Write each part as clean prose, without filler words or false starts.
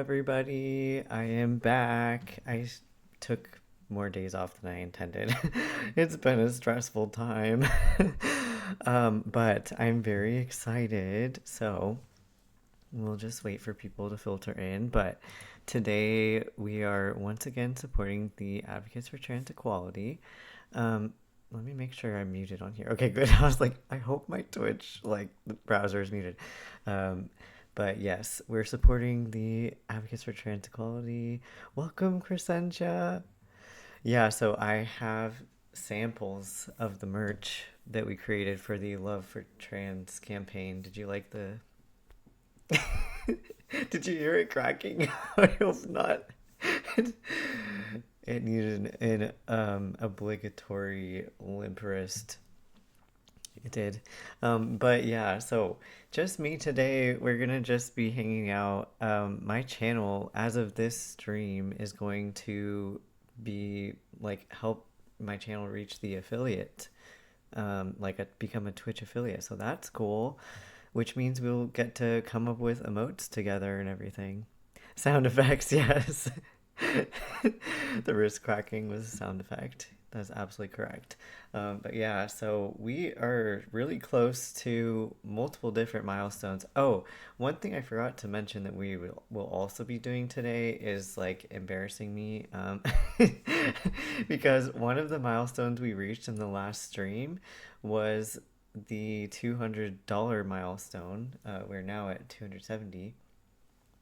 everybody. I am back. Took more days off than I intended. It's been a stressful time. But I'm very excited. So we'll just wait for people to filter in. But today we are once again supporting the Advocates for Trans Equality. Um, Let me make sure I'm muted on here. Okay, good. I was like, I hope my Twitch the browser is muted. Um, but yes, we're supporting the Advocates for Trans Equality. Welcome, Crescentia. Yeah, so I have samples of the merch that we created for the Love for Trans campaign. Did you like the Did you hear it cracking? I hope not. It needed an obligatory limp wrist. It did. But yeah, so just me today. We're gonna just be hanging out. My channel, as of this stream, is going to be help my channel reach the affiliate, become a Twitch affiliate. So that's cool, which means we'll get to come up with emotes together and everything. Sound effects, yes. The wrist cracking was a sound effect. That's absolutely correct. But yeah, so we are really close to multiple different milestones. Oh, one thing I forgot to mention that we will also be doing today is embarrassing me, because one of the milestones we reached in the last stream was the $200 milestone. We're now at 270.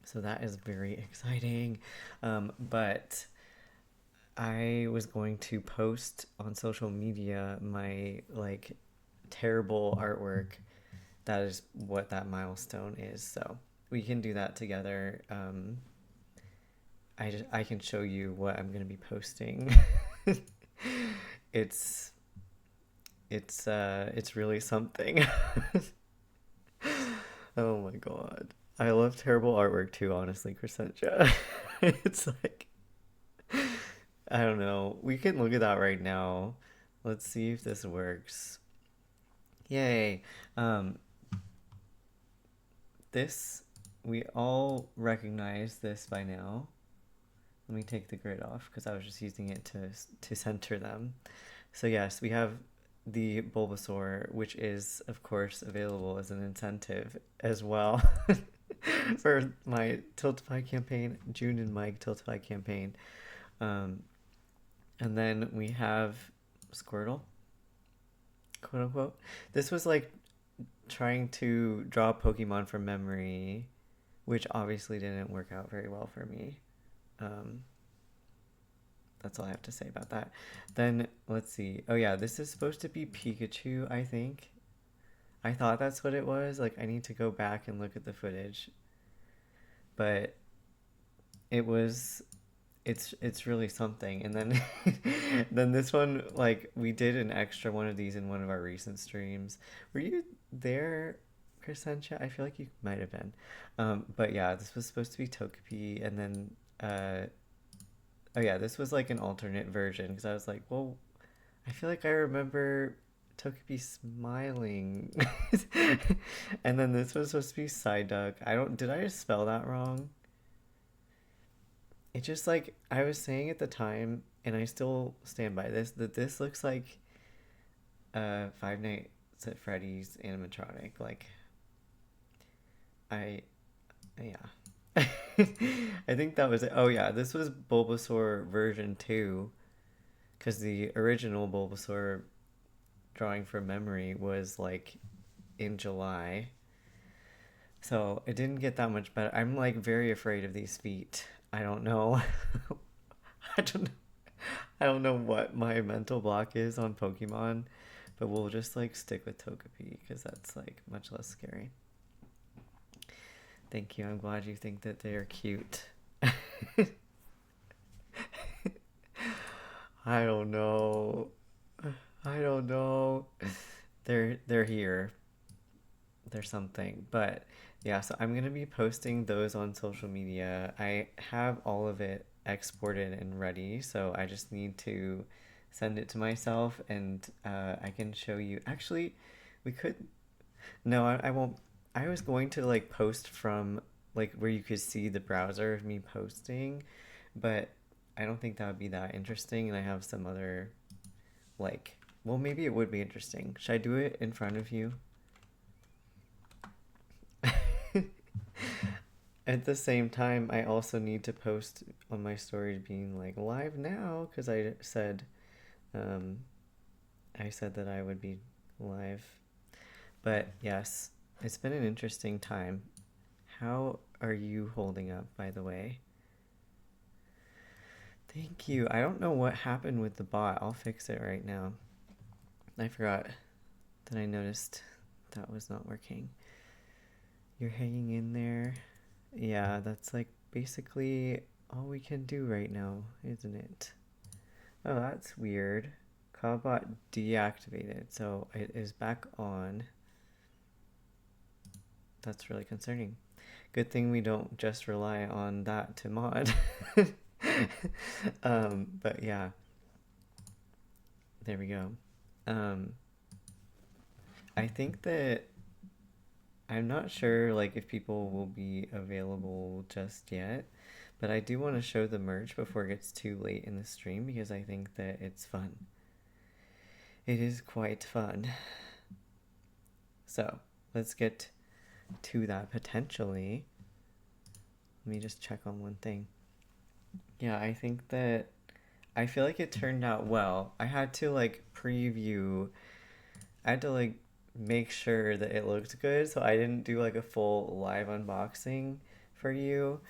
So that is very exciting. But I was going to post on social media my terrible artwork. That is what that milestone is. So we can do that together. I can show you what I'm gonna be posting. it's it's really something. Oh my god. I love terrible artwork too, honestly, Crescentia. It's I don't know. We can look at that right now. Let's see if this works. Yay. Um, this, we all recognize this by now. Let me take the grid off because I was just using it to center them. So yes, we have the Bulbasaur, which is of course available as an incentive as well for my Tiltify campaign, June and Mike Tiltify campaign. Um, and then we have Squirtle, quote unquote. This was trying to draw Pokemon from memory, which obviously didn't work out very well for me. Um, that's all I have to say about that. Then let's see. Oh yeah, this is supposed to be Pikachu, I think. I thought that's what it was. I need to go back and look at the footage. But it was it's really something. And then then this one, we did an extra one of these in one of our recent streams. Were you there, Crescentia? I feel like you might have been. But yeah, this was supposed to be Togepi, and then oh yeah, this was an alternate version because I was like, well, I feel like I remember Togepi smiling. And then this was supposed to be Psyduck. I don't Did I just spell that wrong? It just I was saying at the time, and I still stand by this, that this looks like Five Nights at Freddy's animatronic. I yeah. I think that was it. Oh yeah, this was Bulbasaur version 2, because the original Bulbasaur drawing from memory was in July. So it didn't get that much better. I'm very afraid of these feet. I don't know. I don't know. I don't know what my mental block is on Pokemon, but we'll just stick with Togepi because that's much less scary. Thank you. I'm glad you think that they are cute. I don't know. I don't know. They're here. They're something. But yeah, so I'm gonna be posting those on social media. I have all of it exported and ready, so I just need to send it to myself, and I can show you. Actually, we could. No, I won't. I was going to post from like where you could see the browser of me posting, but I don't think that would be that interesting. And I have some other, like, well, maybe it would be interesting. Should I do it in front of you? At the same time, I also need to post on my story being like live now because um, I said that I would be live. But yes, it's been an interesting time. How are you holding up, by the way? Thank you. I don't know what happened with the bot. I'll fix it right now. I forgot that I noticed that was not working. You're hanging in there. Yeah, that's like basically all we can do right now, isn't it? Oh, that's weird. Callbot deactivated, so it is back on. That's really concerning. Good thing we don't just rely on that to mod. But yeah, there we go. Um, I think that I'm not sure like if people will be available just yet, but I do want to show the merch before it gets too late in the stream because I think that it's fun. It is quite fun. So let's get to that potentially. Let me just check on one thing. Yeah, I think that I feel like it turned out well. I had to like preview, I had to like make sure that it looked good, so I didn't do like a full live unboxing for you.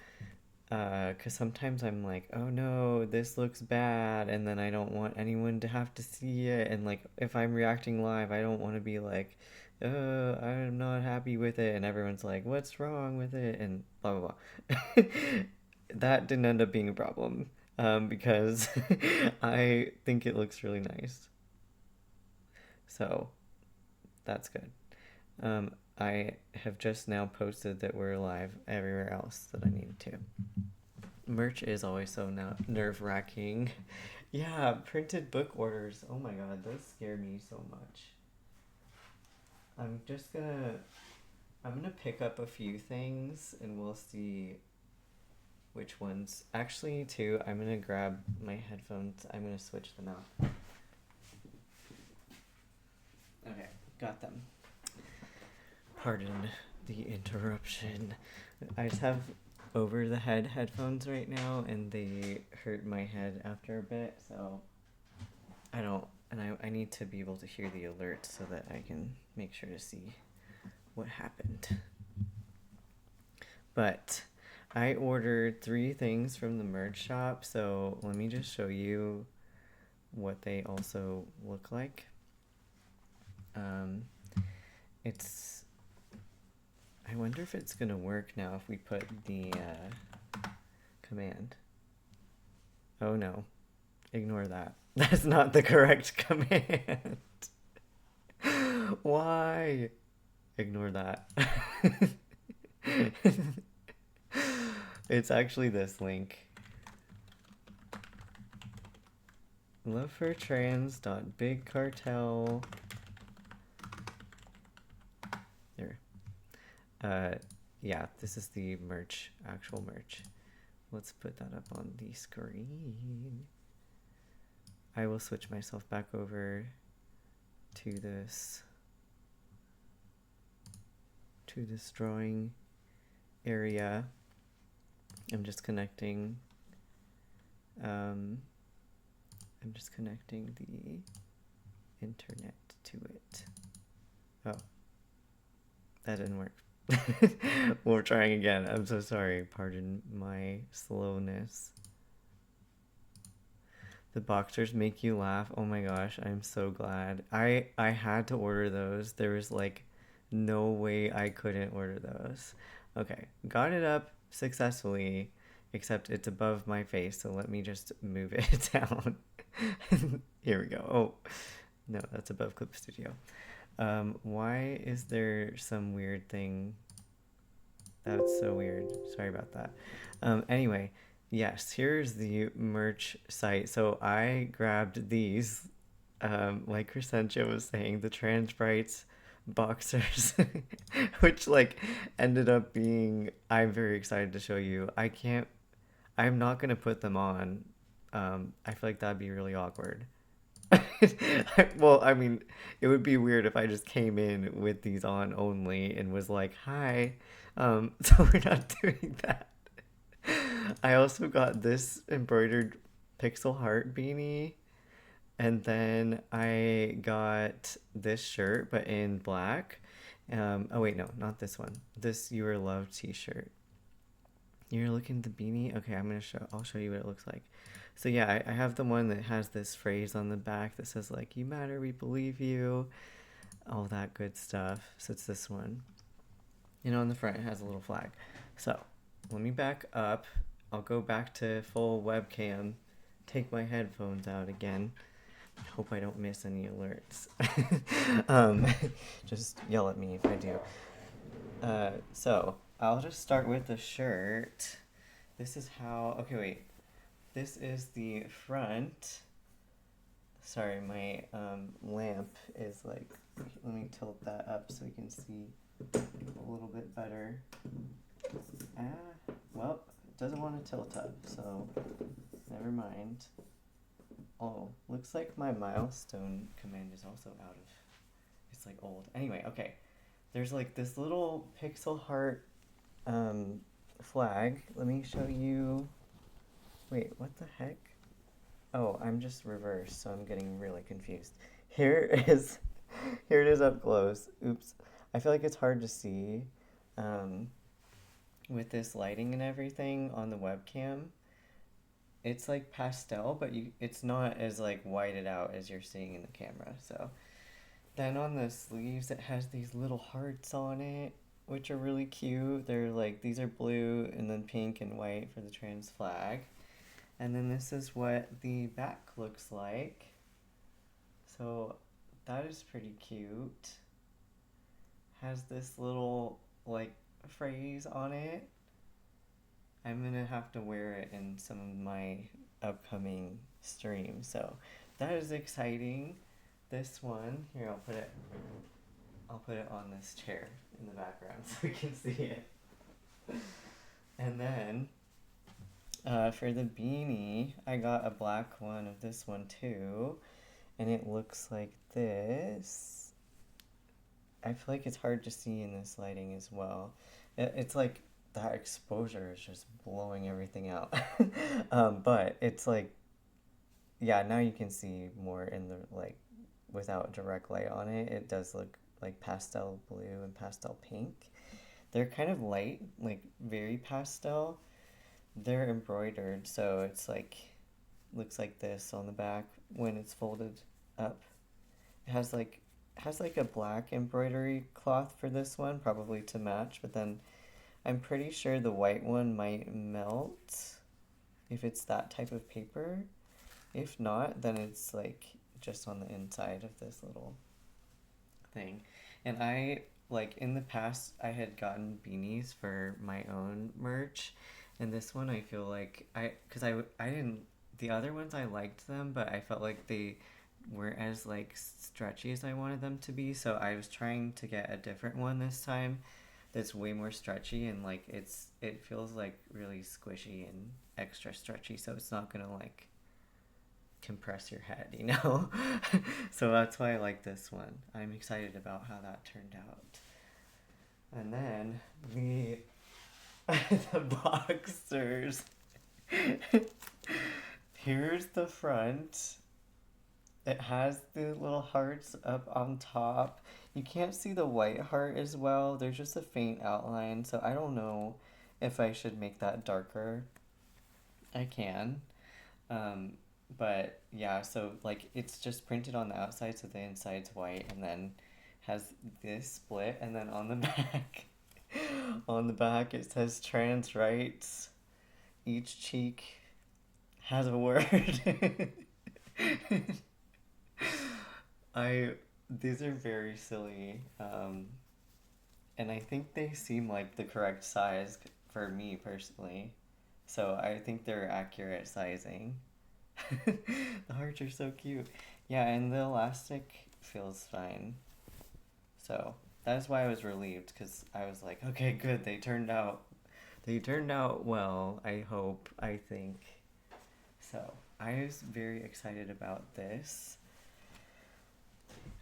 Because sometimes I'm like, oh no, this looks bad, and then I don't want anyone to have to see it. And like, if I'm reacting live, I don't want to be like, I'm not happy with it, and everyone's like, what's wrong with it, and blah blah blah. That didn't end up being a problem, because I think it looks really nice. So that's good. I have just now posted that we're live everywhere else that I needed to. Merch is always so nerve-wracking. Yeah, printed book orders. Oh my god, those scare me so much. I'm just gonna I'm gonna pick up a few things and we'll see which ones. Actually, too, I'm gonna grab my headphones. I'm gonna switch them out. Okay, got them. Pardon the interruption. I just have over the head headphones right now and they hurt my head after a bit, so I need to be able to hear the alert so that I can make sure to see what happened. But I ordered 3 things from the merch shop, so let me just show you what they also look like. It's I wonder if it's gonna work now if we put the command. Oh no, ignore that. That's not the correct command. Why? Ignore that. It's actually this link. Love4Trans.bigcartel. There. Yeah, this is the merch, actual merch. Let's put that up on the screen. I will switch myself back over to this drawing area. I'm just connecting the internet to it. Oh, that didn't work. We're trying again. I'm so sorry. Pardon my slowness. The boxers make you laugh. Oh my gosh, I'm so glad. I had to order those. There was like no way I couldn't order those. Okay, got it up successfully, except it's above my face, so let me just move it down. Here we go. Oh, no, that's above Clip Studio. Why is there some weird thing? That's so weird. Sorry about that. Anyway, yes, here's the merch site. So I grabbed these, like Crescentia was saying, the Trans Brights boxers, which like ended up being. I'm very excited to show you. I'm not gonna put them on. I feel like that'd be really awkward. Well, I mean, it would be weird if I just came in with these on only and was like, "Hi." So we're not doing that. I also got this embroidered pixel heart beanie, and then I got this shirt, but in black. Oh wait, no, not this one. This "You Are Loved" t-shirt. You're looking at the beanie? Okay, I'll show you what it looks like. So yeah, I have the one that has this phrase on the back that says like "You matter, we believe you," all that good stuff. So it's this one. And on the front it has a little flag. So let me back up. I'll go back to full webcam. Take my headphones out again. Hope I don't miss any alerts. um, just yell at me if I do. So I'll just start with the shirt. This is how. Okay, wait. This is the front. Sorry, my lamp is like. Let me tilt that up so you can see a little bit better. Well, it doesn't want to tilt up, so never mind. Oh, looks like my milestone command is also out of. It's like old. Anyway, okay. There's like this little pixel heart flag. Let me show you. Wait, what the heck? Oh, I'm just reversed, so I'm getting really confused. Here is, here it is up close. Oops. I feel like it's hard to see um, with this lighting and everything on the webcam. It's like pastel, but it's not as like whited out as you're seeing in the camera. So then on the sleeves, it has these little hearts on it, which are really cute. They're like, these are blue and then pink and white for the trans flag. And then this is what the back looks like. So that is pretty cute. Has this little like phrase on it. I'm gonna have to wear it in some of my upcoming streams. So that is exciting. This one, here I'll put it on this chair in the background so we can see it. And then for the beanie, I got a black one of this one too. And it looks like this. I feel like it's hard to see in this lighting as well. It's like that exposure is just blowing everything out. But it's like, yeah, now you can see more in the like without direct light on it. It does look like pastel blue and pastel pink. They're kind of light, like very pastel. They're embroidered, so it's like looks like this on the back when it's folded up. It has like a black embroidery cloth for this one, probably to match, but then I'm pretty sure the white one might melt if it's that type of paper. If not, then it's like just on the inside of this little thing. And I like in the past I had gotten beanies for my own merch, and this one I feel like I didn't, the other ones I liked them, but I felt like they weren't as like stretchy as I wanted them to be, so I was trying to get a different one this time that's way more stretchy, and like it feels like really squishy and extra stretchy, so it's not gonna like compress your head, you know? So that's why I like this one. I'm excited about how that turned out. And then the the boxers. Here's the front. It has the little hearts up on top. You can't see the white heart as well. There's just a faint outline, so I don't know if I should make that darker. I can. Um, but yeah, so like it's just printed on the outside, so the inside's white, and then has this split, and then on the back, on the back it says trans rights. Each cheek has a word. I These are very silly, and I think they seem like the correct size for me personally. So I think they're accurate sizing. The hearts are so cute. Yeah, and the elastic feels fine. So that's why I was relieved, because I was like, okay, good, they turned out well, I hope, I think. So I was very excited about this.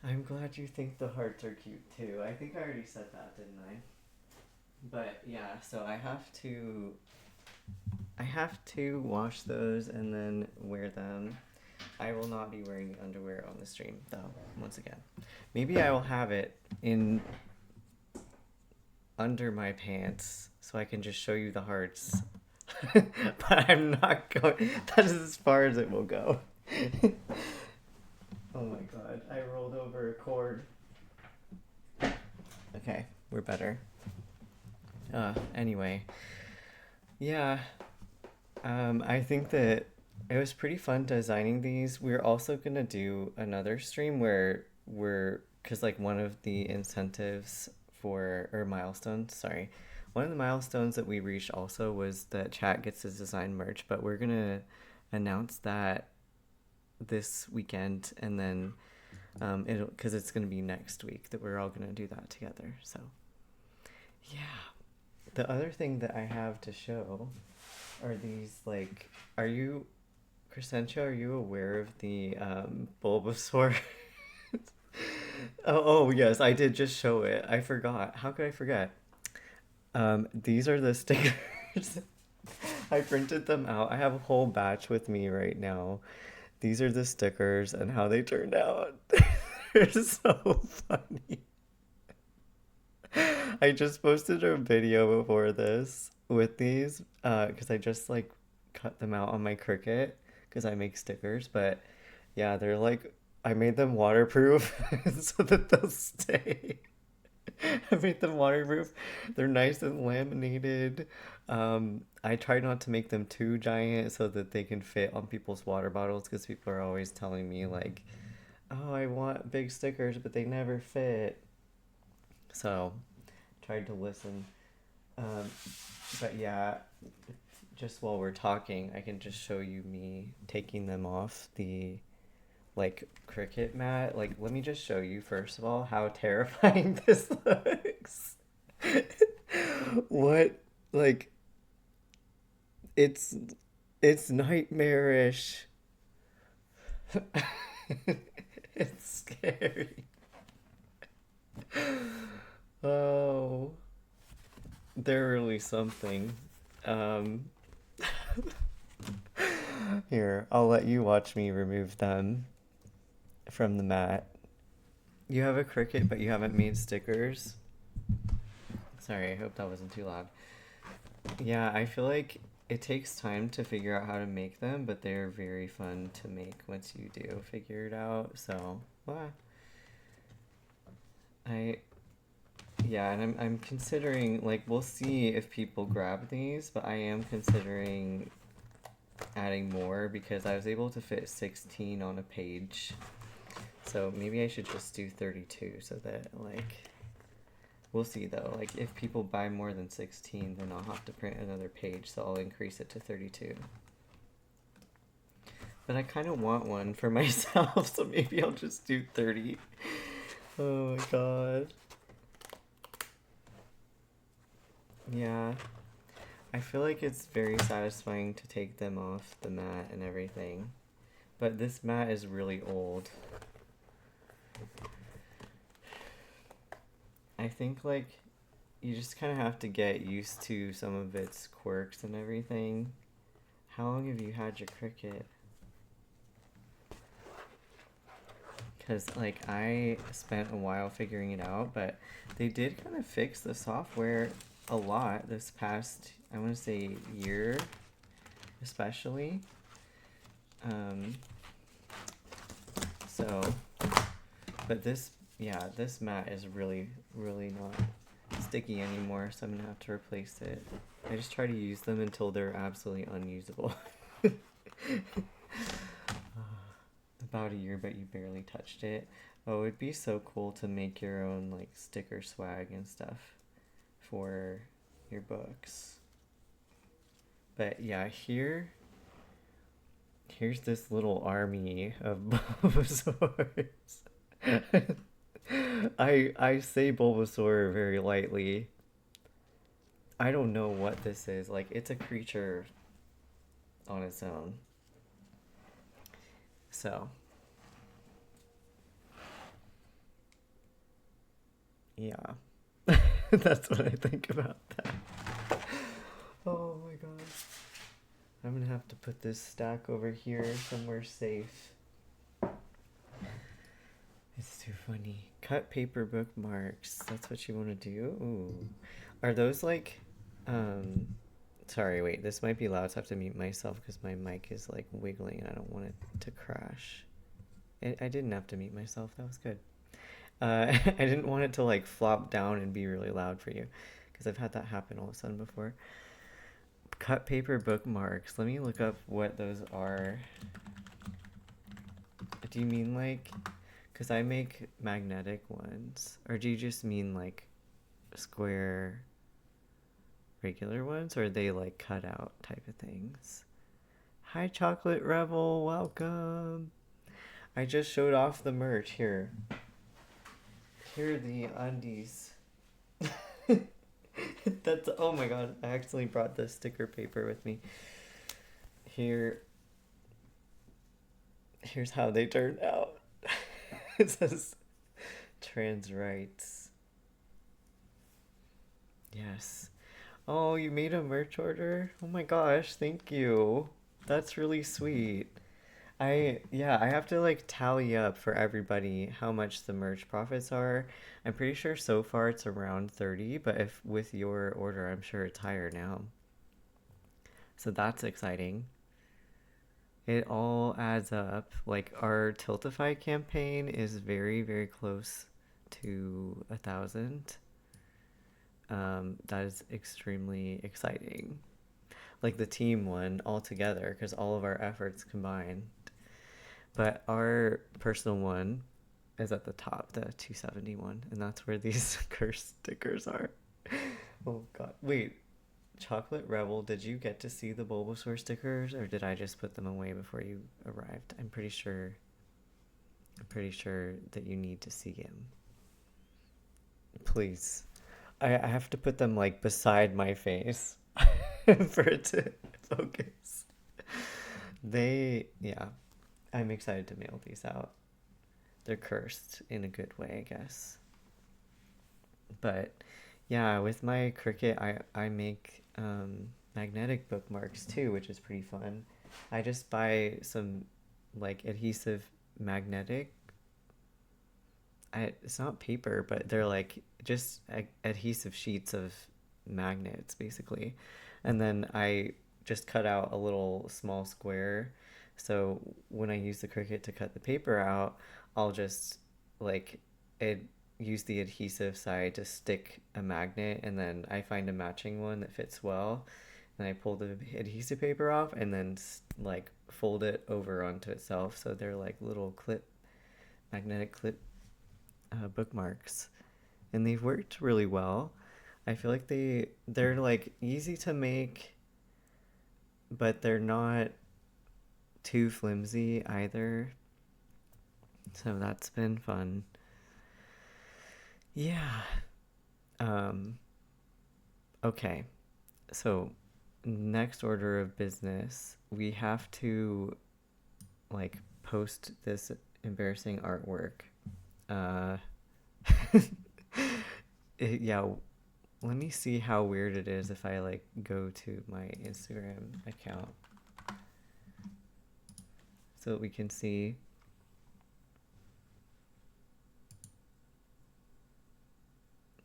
I'm glad you think the hearts are cute too. I think I already said that, didn't I? But yeah, so I have to wash those and then wear them. I will not be wearing underwear on the stream though, once again. Maybe I will have it in under my pants so I can just show you the hearts. But I'm not going. That is as far as it will go. Oh my god, I rolled over a cord. Okay, we're better. Anyway. Yeah. I think that it was pretty fun designing these. We're also gonna do another stream where cause like one of the incentives or milestones, sorry. One of the milestones that we reached also was that chat gets to design merch, but we're gonna announce that this weekend, and then because it's gonna be next week that we're all gonna do that together. So yeah. The other thing that I have to show are these, like, are you, Crescentia, are you aware of the Bulbasaur? Oh, yes, I did just show it. I forgot. How could I forget? These are the stickers. I printed them out. I have a whole batch with me right now. These are the stickers and how they turned out. They're so funny. I just posted a video before this with these because I just like cut them out on my Cricut because I make stickers. But yeah, they're like, I made them waterproof so that they'll stay. I made them waterproof. They're nice and laminated. I try not to make them too giant so that they can fit on people's water bottles, because people are always telling me like, oh, I want big stickers, but they never fit. So tried to listen. Um, but yeah, just while we're talking, I can just show you me taking them off the like Cricut mat. Like, let me just show you first of all how terrifying this looks. What, like, it's it's nightmarish. It's scary. Oh, they're really something. Um, Here, I'll let you watch me remove them from the mat. You have a Cricut, but you haven't made stickers? Sorry, I hope that wasn't too loud. Yeah, I feel like it takes time to figure out how to make them, but they're very fun to make once you do figure it out. So, I yeah, and I'm considering, like, we'll see if people grab these, but I am considering adding more because I was able to fit 16 on a page. So maybe I should just do 32 so that, like, we'll see though. Like, if people buy more than 16, then I'll have to print another page, so I'll increase it to 32. But I kind of want one for myself, so maybe I'll just do 30. Oh my god. Yeah. I feel like it's very satisfying to take them off the mat and everything. But this mat is really old. I think, like, you just kind of have to get used to some of its quirks and everything. How long have you had your Cricut? Because, like, I spent a while figuring it out, but they did kind of fix the software a lot this past, I want to say, year, especially. So, but this, yeah, this mat is really, really not sticky anymore, so I'm gonna have to replace it. I just try to use them until they're absolutely unusable. About a year, but you barely touched it. Oh, it'd be so cool to make your own, like, sticker swag and stuff for your books. But yeah, here's this little army of Bulbasaurs. I say Bulbasaur very lightly. I don't know what this is. Like, it's a creature on its own. So, yeah. That's what I think about that. Oh my god. I'm gonna have to put this stack over here somewhere safe. It's too funny. Cut paper bookmarks. That's what you want to do? Ooh. Are those like, um, sorry, wait, this might be loud, so I have to mute myself because my mic is like wiggling and I don't want it to crash. I didn't have to mute myself, that was good. I didn't want it to like flop down and be really loud for you because I've had that happen all of a sudden before. Cut paper bookmarks. Let me look up what those are. Do you mean like, because I make magnetic ones, or do you just mean like square regular ones, or are they like cut out type of things? Hi Chocolate Rebel, welcome. I just showed off the merch here. Here are the undies. That's, oh my god, I accidentally brought the sticker paper with me. Here's how they turned out. It says trans rights. Yes. Oh, you made a merch order? Oh my gosh, thank you. That's really sweet. Yeah, I have to like tally up for everybody how much the merch profits are. I'm pretty sure so far it's around 30, but if with your order, I'm sure it's higher now. So that's exciting. It all adds up. Like our Tiltify campaign is very, very close to 1,000. That is extremely exciting. Like the team one all together because all of our efforts combined. But our personal one is at the top, the 271, and that's where these cursed stickers are. Oh god. Wait, Chocolate Rebel, did you get to see the Bulbasaur stickers or did I just put them away before you arrived? I'm pretty sure that you need to see him. Please. I have to put them like beside my face for it to focus. Yeah, I'm excited to mail these out. They're cursed in a good way, I guess. But yeah, with my Cricut, I make magnetic bookmarks too, which is pretty fun. I just buy some like adhesive magnetic. It's not paper, but they're like just adhesive sheets of magnets basically. And then I just cut out a little small square. So when I use the Cricut to cut the paper out, I'll just like it use the adhesive side to stick a magnet, and then I find a matching one that fits well, and I pull the adhesive paper off and then like fold it over onto itself, so they're like little magnetic clip bookmarks, and they've worked really well. I feel like they're like easy to make, but they're not too flimsy either. So that's been fun. Yeah. Um okay. So next order of business, we have to like post this embarrassing artwork. Uh yeah, let me see how weird it is if I like go to my Instagram account so that we can see.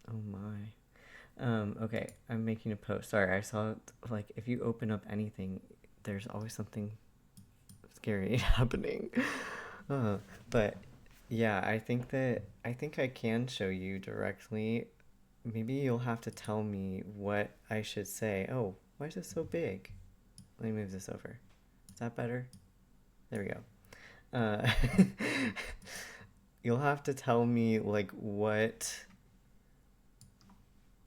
Oh my. Okay, I'm making a post. Sorry, I saw like if you open up anything, there's always something scary happening. Uh, but yeah, I think I can show you directly. Maybe you'll have to tell me what I should say. Oh, why is this so big? Let me move this over. Is that better? There we go. Uh, you'll have to tell me like what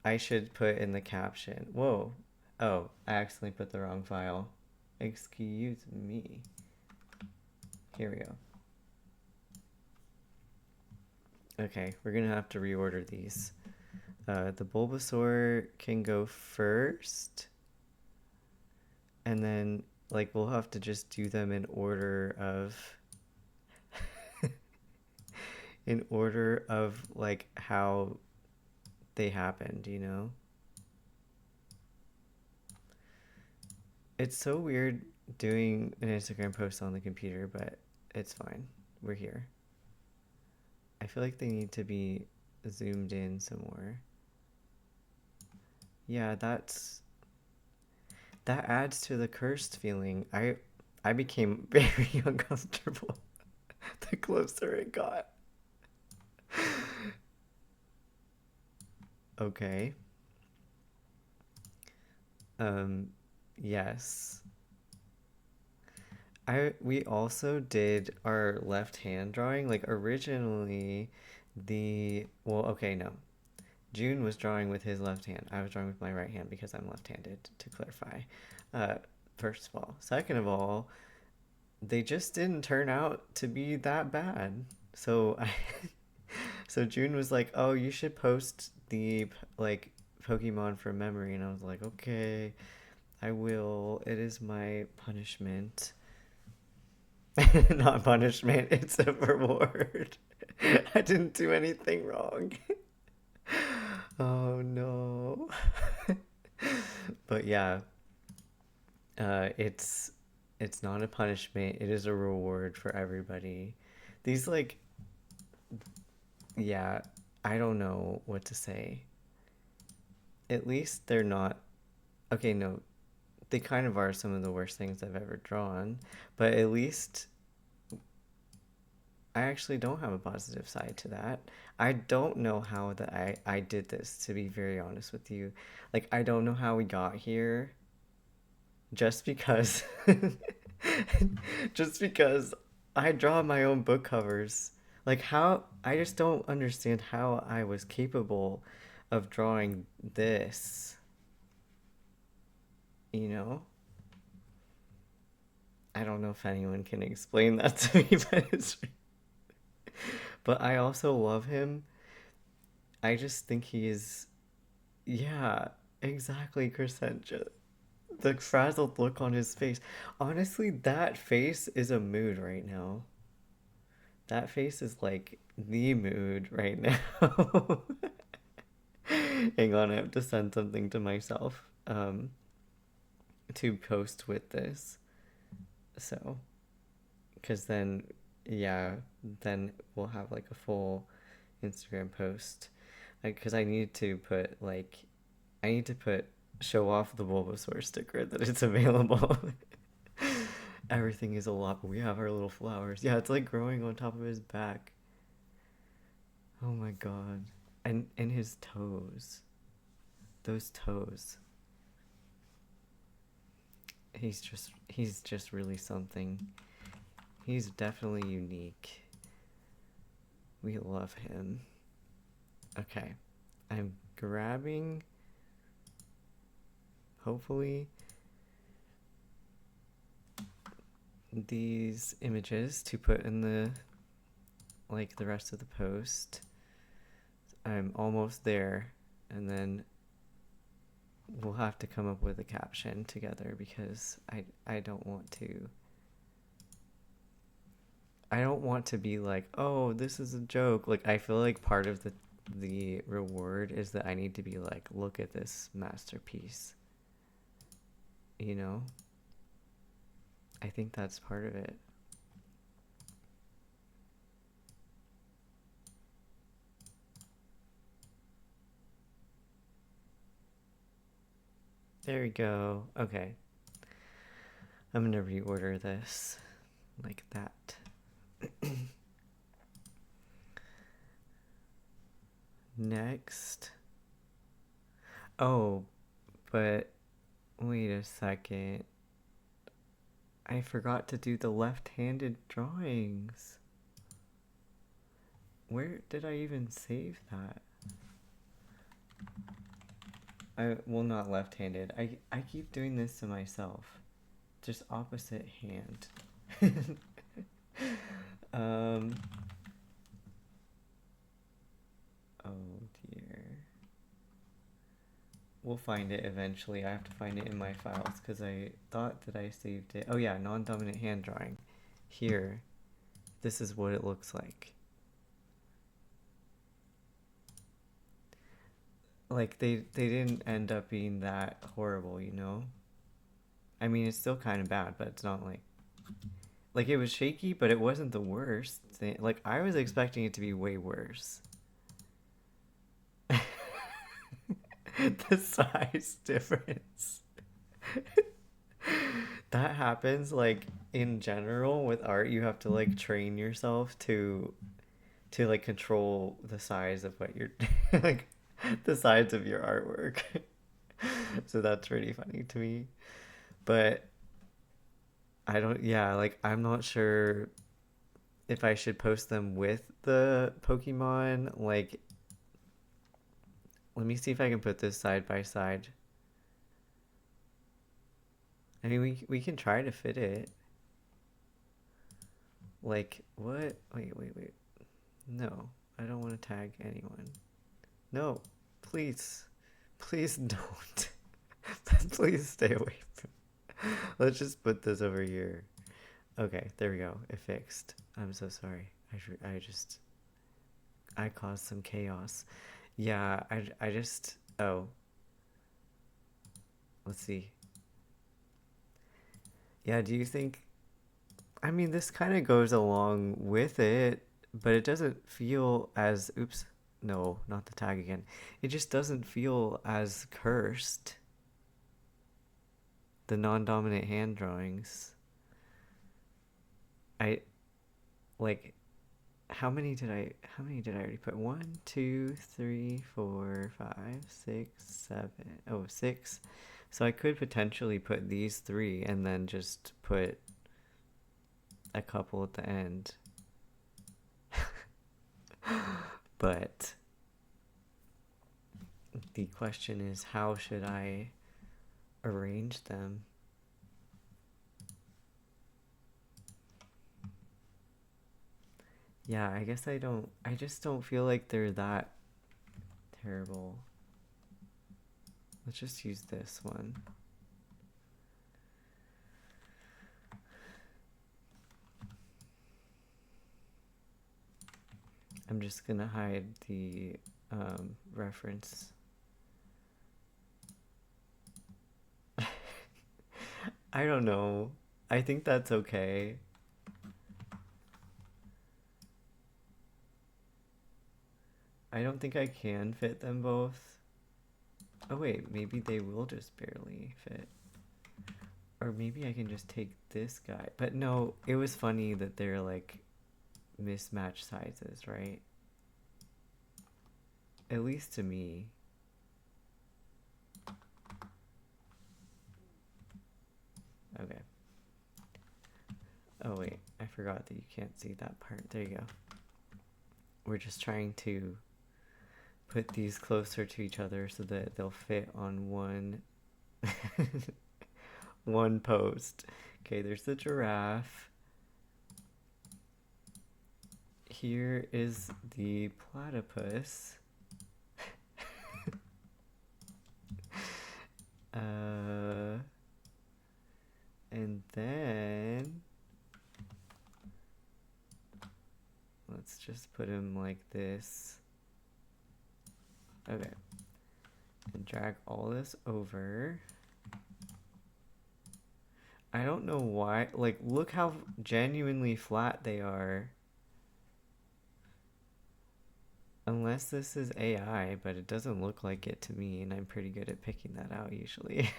I should put in the caption. Whoa. Oh, I accidentally put the wrong file. Excuse me. Here we go. Okay, we're gonna have to reorder these. The Bulbasaur can go first, and then like we'll have to just do them in order of in order of like how they happened, you know? It's so weird doing an Instagram post on the computer, but it's fine. We're here. I feel like they need to be zoomed in some more. Yeah, that adds to the cursed feeling. I became very uncomfortable the closer it got. Okay. Um yes. We also did our left hand drawing. Like originally well, okay, no. June was drawing with his left hand. I was drawing with my right hand because I'm left-handed, to clarify. Uh, first of all. Second of all, they just didn't turn out to be that bad. So so June was like, "Oh, you should post the like Pokemon from memory," and I was like, "Okay, I will. It is my punishment." Not punishment, it's a reward. I didn't do anything wrong. Oh no. But yeah, it's not a punishment. It is a reward for everybody. These like yeah, I don't know what to say. At least they're not okay, no, they kind of are some of the worst things I've ever drawn, but at least I actually don't have a positive side to that. I don't know how that I did this, to be very honest with you. Like I don't know how we got here just because just because I draw my own book covers. Like how I just don't understand how I was capable of drawing this, you know? I don't know if anyone can explain that to me, but but I also love him. I just think he is yeah, exactly, Crescentia. The frazzled look on his face. Honestly, that face is a mood right now. That face is like the mood right now. Hang on, I have to send something to myself to post with this. So, because then, yeah, then we'll have like a full Instagram post. Because I need to put like, I need to put show off the Bulbasaur sticker that it's available. Everything is a lot. We have our little flowers. Yeah, it's like growing on top of his back. Oh my god. And his toes. Those toes. He's just really something. He's definitely unique. We love him. Okay. I'm grabbing hopefully these images to put in the like the rest of the post. I'm almost there, and then we'll have to come up with a caption together because I don't want to be like, "Oh, this is a joke." Like I feel like part of the reward is that I need to be like, "Look at this masterpiece." You know? I think that's part of it. There we go. Okay. I'm gonna reorder this like that. Next. Oh, but wait a second. I forgot to do the left-handed drawings. Where did I even save that? Well, not left-handed. I keep doing this to myself. Just opposite hand. um we'll find it eventually. I have to find it in my files because I thought that I saved it. Oh yeah, non-dominant hand drawing. Here, this is what it looks like. Like they didn't end up being that horrible, you know? I mean, it's still kind of bad, but it's not like it was shaky, but it wasn't the worst thing. Like I was expecting it to be way worse. The size difference. That happens like in general with art. You have to like train yourself to like control the size of what you're like the size of your artwork. So that's pretty funny to me. But I don't, yeah, like I'm not sure if I should post them with the Pokemon. Like, let me see if I can put this side by side. I mean, we can try to fit it. Like, what? Wait. No, I don't want to tag anyone. No, please. Please don't. Please stay away from. Let's just put this over here. Okay, there we go. It fixed. I'm so sorry. I caused some chaos. Yeah, I just, oh, let's see. Yeah, do you think, I mean, this kind of goes along with it, but it doesn't feel as, oops, no, not the tag again. It just doesn't feel as cursed. The non-dominant hand drawings. I, like, how many did I already put? 1, 2, 3, 4, 5, 6, 7. Oh, 6. So I could potentially put these 3 and then just put a couple at the end. But the question is, how should I arrange them? Yeah, I guess I just don't feel like they're that terrible. Let's just use this one. I'm just gonna hide the reference. I don't know. I think that's okay. I don't think I can fit them both. Oh wait, maybe they will just barely fit. Or maybe I can just take this guy. But no, it was funny that they're like mismatched sizes, right? At least to me. Okay. Oh wait, I forgot that you can't see that part. There you go. We're just trying to put these closer to each other so that they'll fit on one one post. Okay, there's the giraffe. Here is the platypus. And then let's just put him like this. Okay. And drag all this over. I don't know why. Like, look how genuinely flat they are. Unless this is AI, but it doesn't look like it to me, and I'm pretty good at picking that out usually.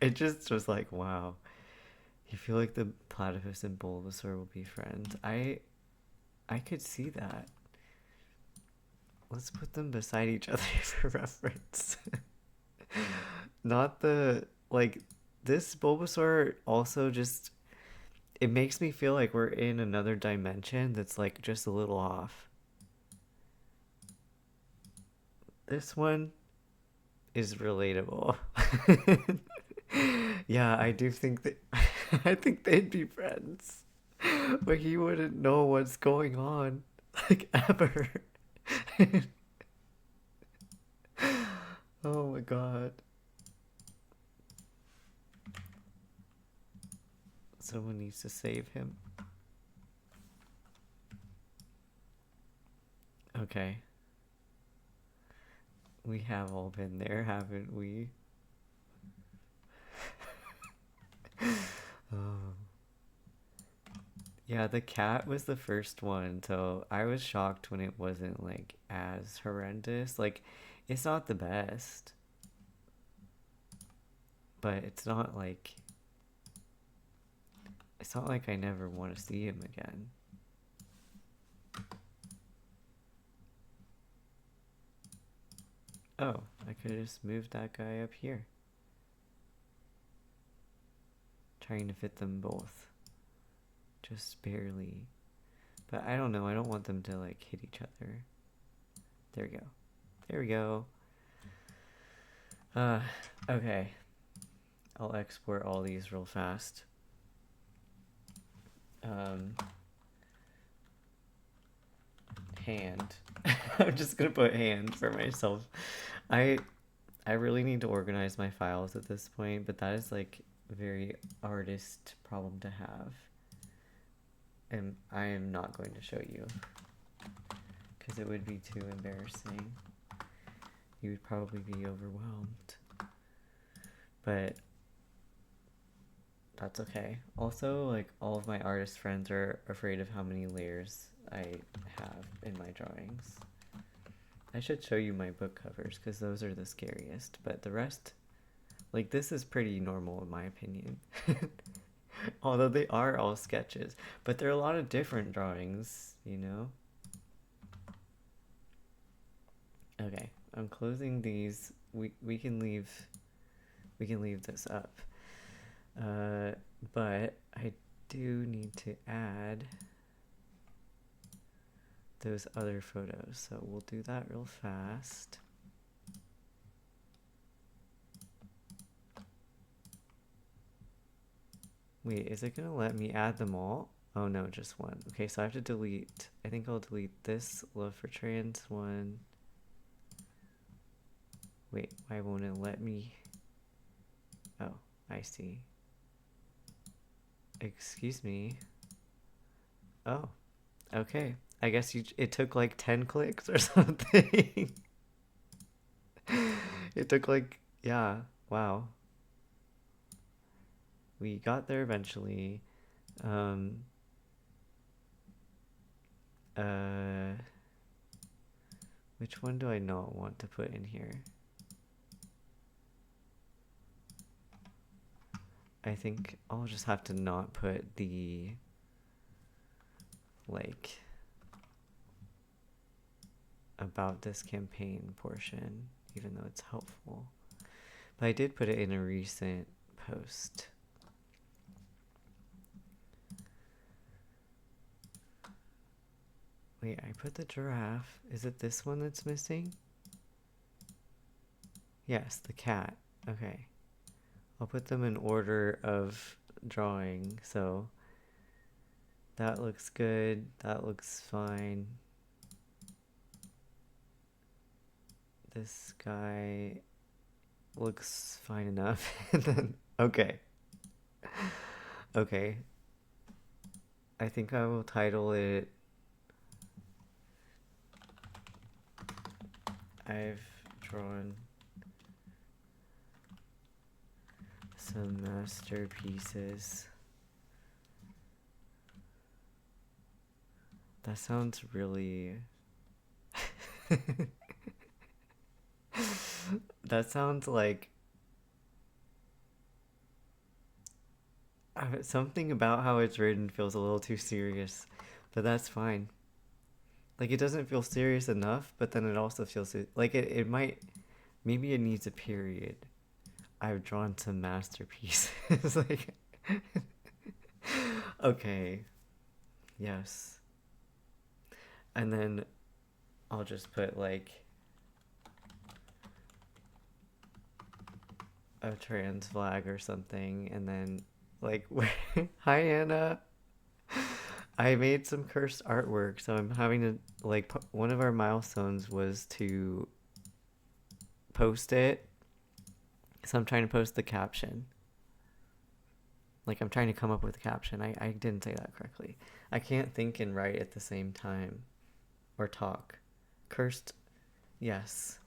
It just was like, wow. You feel like the platypus and Bulbasaur will be friends. I could see that. Let's put them beside each other for reference. Not the, like, this Bulbasaur also just, it makes me feel like we're in another dimension that's like just a little off. This one is relatable. Yeah, I do think that I think they'd be friends. But he wouldn't know what's going on. Like ever. Oh my god. Someone needs to save him. Okay. We have all been there, haven't we? Oh. Yeah, the cat was the first one, so I was shocked when it wasn't like as horrendous. Like, it's not the best, but it's not like I never want to see him again. Oh, I could have just moved that guy up here. Trying to fit them both. Just barely. But I don't know, I don't want them to like hit each other. There we go. There we go. Okay. I'll export all these real fast. Hand. I'm just gonna put hand for myself. I really need to organize my files at this point, but that is like a very artist problem to have. And I am not going to show you because it would be too embarrassing. You would probably be overwhelmed. But that's okay. Also, like, all of my artist friends are afraid of how many layers I have in my drawings. I should show you my book covers because those are the scariest, but the rest, like, this is pretty normal in my opinion. Although they are all sketches, but there are a lot of different drawings, you know? Okay, I'm closing these. We can leave this up. But I do need to add those other photos, so we'll do that real fast. Wait, is it gonna let me add them all? Oh no, just one. Okay, so I have to delete, I think I'll delete this Love4Trans one. Wait, why won't it let me? Oh, I see. Excuse me. Oh, okay. I guess it took like 10 clicks or something. It took like, yeah, wow. We got there eventually. Um, which one do I not want to put in here? I think I'll just have to not put the, like, about this campaign portion, even though it's helpful. But I did put it in a recent post. Wait, I put the giraffe. Is it this one that's missing? Yes, the cat. Okay. I'll put them in order of drawing, so that looks good. That looks fine. This guy looks fine enough. And then, okay. Okay. I think I will title it I've drawn some masterpieces. That sounds really... That sounds like... something about how it's written feels a little too serious, but that's fine. Like, it doesn't feel serious enough, but then it also feels... like, it might... maybe it needs a period. I've drawn some masterpieces. Like... okay. Yes. And then I'll just put, like, a trans flag or something, and then, like, hi, Anna. I made some cursed artwork, so I'm having to, like, one of our milestones was to post it. So I'm trying to post the caption. Like, I'm trying to come up with a caption. I didn't say that correctly. I can't think and write at the same time. Or talk. Cursed. Yes.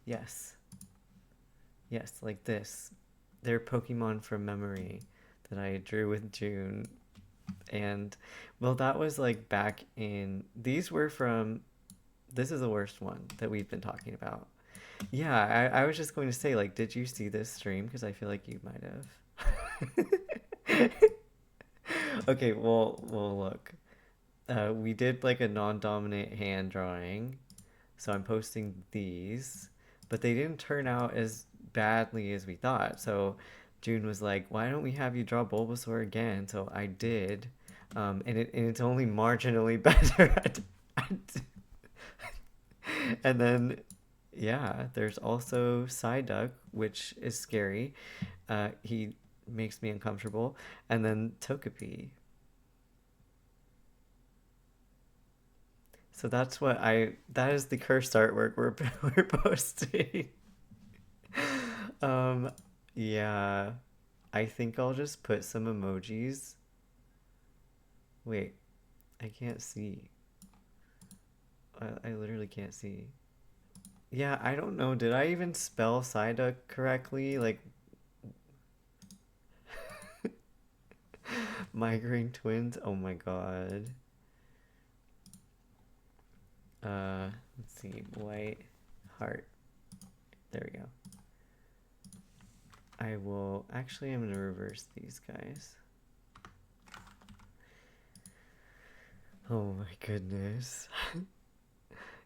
Yes. Yes, like this. They're Pokemon from memory that I drew with June. And, well, that was like back in. These were from. This is the worst one that we've been talking about. Yeah, I was just going to say, like, did you see this stream? Because I feel like you might have. Okay, well, look. We did like a non-dominant hand drawing, so I'm posting these, but they didn't turn out as badly as we thought. So June was like, "Why don't we have you draw Bulbasaur again?" So I did, and it's only marginally better. And then, yeah, there's also Psyduck, which is scary. He makes me uncomfortable, and then Togepi. So that is the cursed artwork we're posting. Um, yeah, I think I'll just put some emojis. Wait, I can't see. I literally can't see. Yeah, I don't know. Did I even spell Psyduck correctly? Like, migraine twins? Oh my god. Let's see. White heart. There we go. I will actually. I'm gonna reverse these guys. Oh my goodness.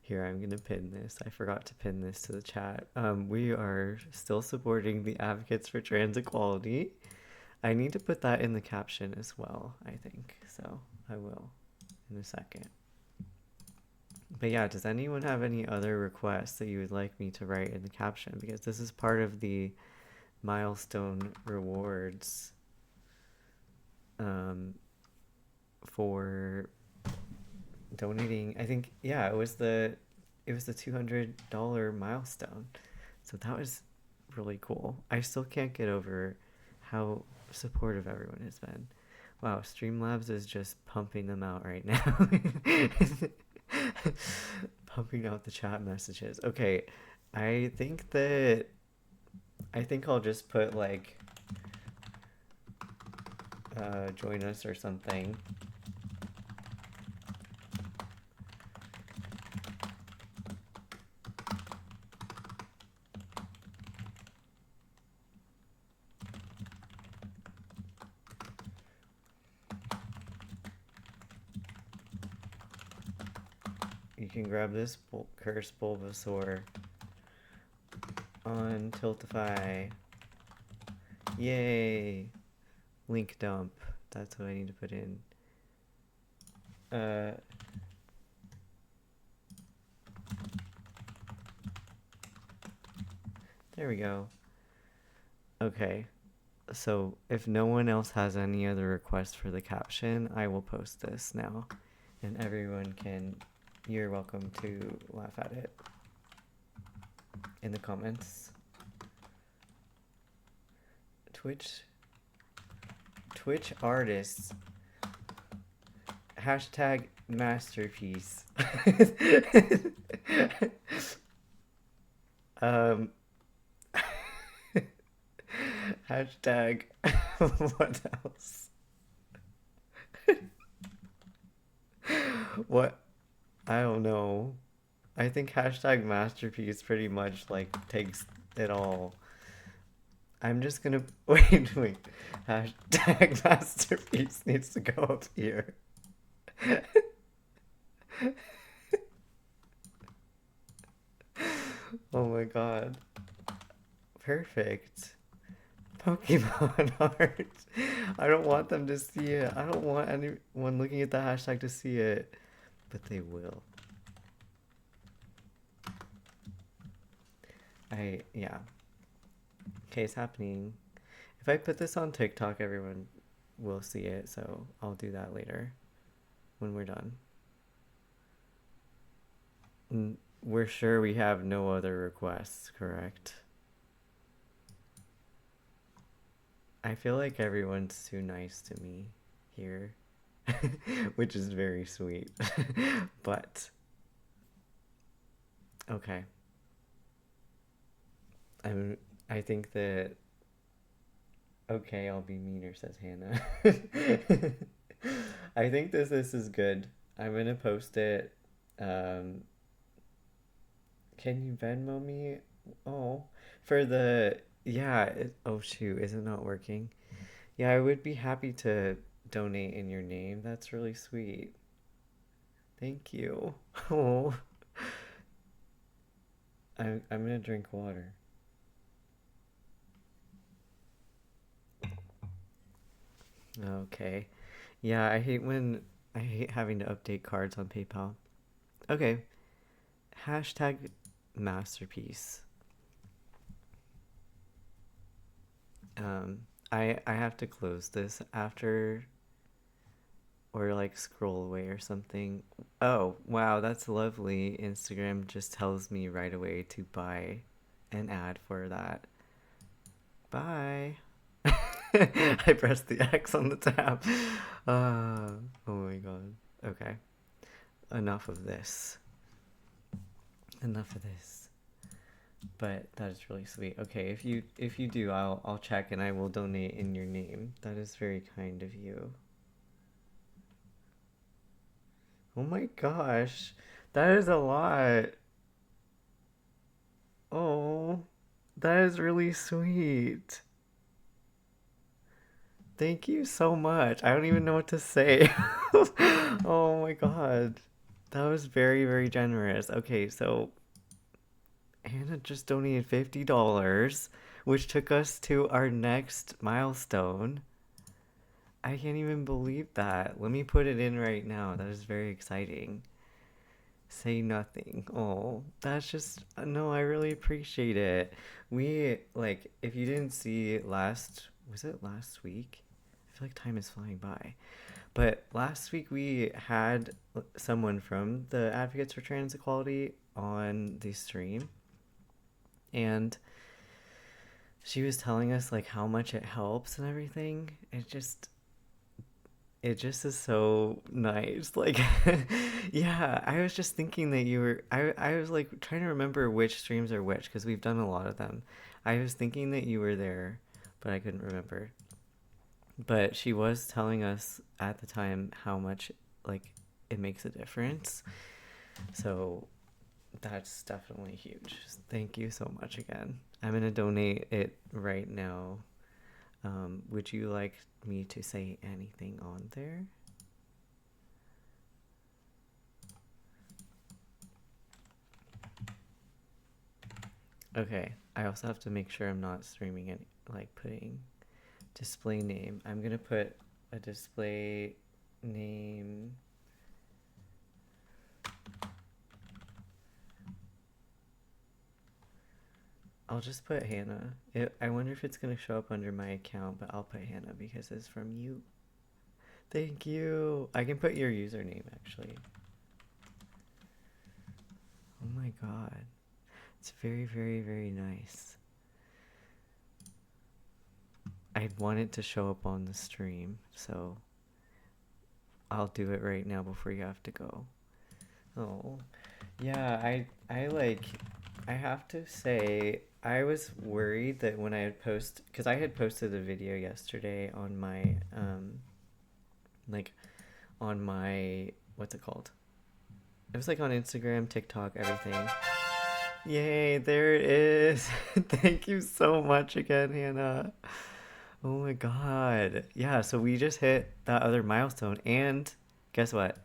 Here, I'm gonna pin this. I forgot to pin this to the chat. We are still supporting the advocates for trans equality. I need to put that in the caption as well, I think. So I will in a second. But yeah, does anyone have any other requests that you would like me to write in the caption? Because this is part of the milestone rewards for donating. I think, yeah, it was the $200 milestone. So that was really cool. I still can't get over how supportive everyone has been. Wow, Streamlabs is just pumping them out right now. Pumping out the chat messages. Okay, I think I'll just put like join us or something. You can grab this cursed Bulbasaur on Tiltify. Yay! Link dump. That's what I need to put in. There we go. Okay. So if no one else has any other requests for the caption, I will post this now. And everyone can, you're welcome to laugh at it in the comments. Twitch artists. Hashtag masterpiece. Hashtag what else? What? I don't know. I think hashtag masterpiece pretty much like takes it all. I'm just gonna wait. Hashtag masterpiece needs to go up here. Oh my god. Perfect. Pokemon art. I don't want them to see it. I don't want anyone looking at the hashtag to see it. But they will. Yeah. Okay, it's happening. If I put this on TikTok, everyone will see it, so I'll do that later when we're done. we're sure we have no other requests, correct? I feel like everyone's too nice to me here, which is very sweet. But okay, I'm. I think that okay, I'll be meaner, says Hannah. I think this is good. I'm gonna post it. Um, can you Venmo me? Oh, for the yeah. Oh shoot, is it not working? Yeah, I would be happy to donate in your name. That's really sweet. Thank you. Oh, I'm gonna drink water. Okay. Yeah, I hate having to update cards on PayPal. Okay. Hashtag masterpiece. Um, I have to close this after or like scroll away or something. Oh, wow, that's lovely. Instagram just tells me right away to buy an ad for that. Bye. I pressed the X on the tab. Oh my god. Okay. Enough of this. Enough of this. But that is really sweet. Okay, if you do, I'll check and I will donate in your name. That is very kind of you. Oh my gosh. That is a lot. Oh, that is really sweet. Thank you so much. I don't even know what to say. Oh my god. That was very, very generous. Okay, so Hannah just donated $50, which took us to our next milestone. I can't even believe that. Let me put it in right now. That is very exciting. Say nothing. Oh, that's just no, I really appreciate it. We like if you didn't see last was it last week? I feel like time is flying by. But last week we had someone from the Advocates for Trans Equality on the stream and she was telling us like how much it helps and everything. It just is so nice. Like, yeah, I was just thinking that you were. I was like trying to remember which streams are which because we've done a lot of them. I was thinking that you were there, but I couldn't remember. But she was telling us at the time how much like it makes a difference. So that's definitely huge. Thank you so much again. I'm gonna donate it right now. Would you like me to say anything on there? Okay, I also have to make sure I'm not streaming any, like putting display name. I'm gonna put a display name. I'll just put Hannah. I wonder if it's gonna show up under my account, but I'll put Hannah because it's from you. Thank you. I can put your username actually. Oh my god. It's very, very, very nice. I want it to show up on the stream, so I'll do it right now before you have to go. Oh, yeah, I have to say, I was worried that when I had because I had posted a video yesterday on my, like, on my, what's it called? It was like on Instagram, TikTok, everything. Yay, there it is. Thank you so much again, Hannah. Oh my god. Yeah, so we just hit that other milestone, and guess what?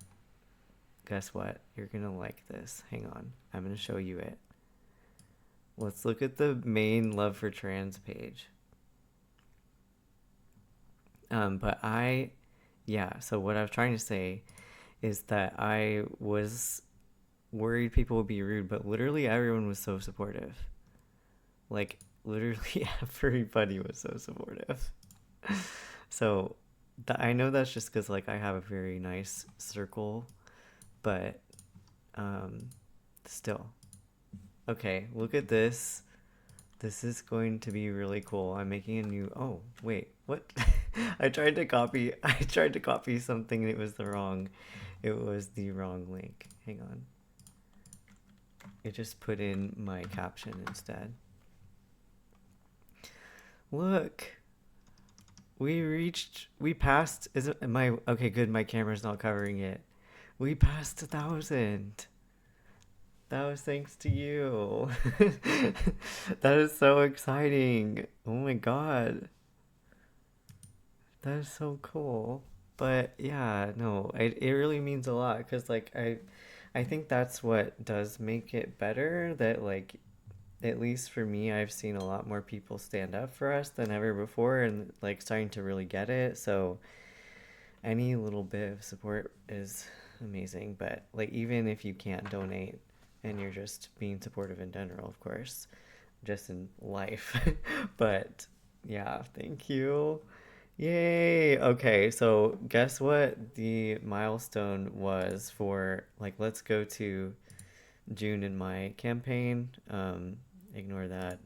Guess what? You're gonna like this. Hang on. I'm gonna show you it. Let's look at the main Love4Trans page. But yeah, so what I was trying to say is that I was worried people would be rude, but literally everyone was so supportive. Like, literally everybody was so supportive. So, I know that's just because, like, I have a very nice circle, but, still. Okay, look at this. This is going to be really cool. I'm making a new. Oh, wait, what? I tried to copy something and it was the wrong. It was the wrong link. Hang on. It just put in my caption instead. Look. We passed, is it my, okay, good, my camera's not covering it. We passed 1,000. That was thanks to you. That is so exciting. Oh my god. That is so cool. But yeah, no, it really means a lot because like I think that's what does make it better that like at least for me I've seen a lot more people stand up for us than ever before and like starting to really get it. So any little bit of support is amazing, but like even if you can't donate and you're just being supportive in general, of course, just in life. But yeah, thank you. Yay. Okay, so guess what the milestone was for like let's go to June in my campaign. Ignore that.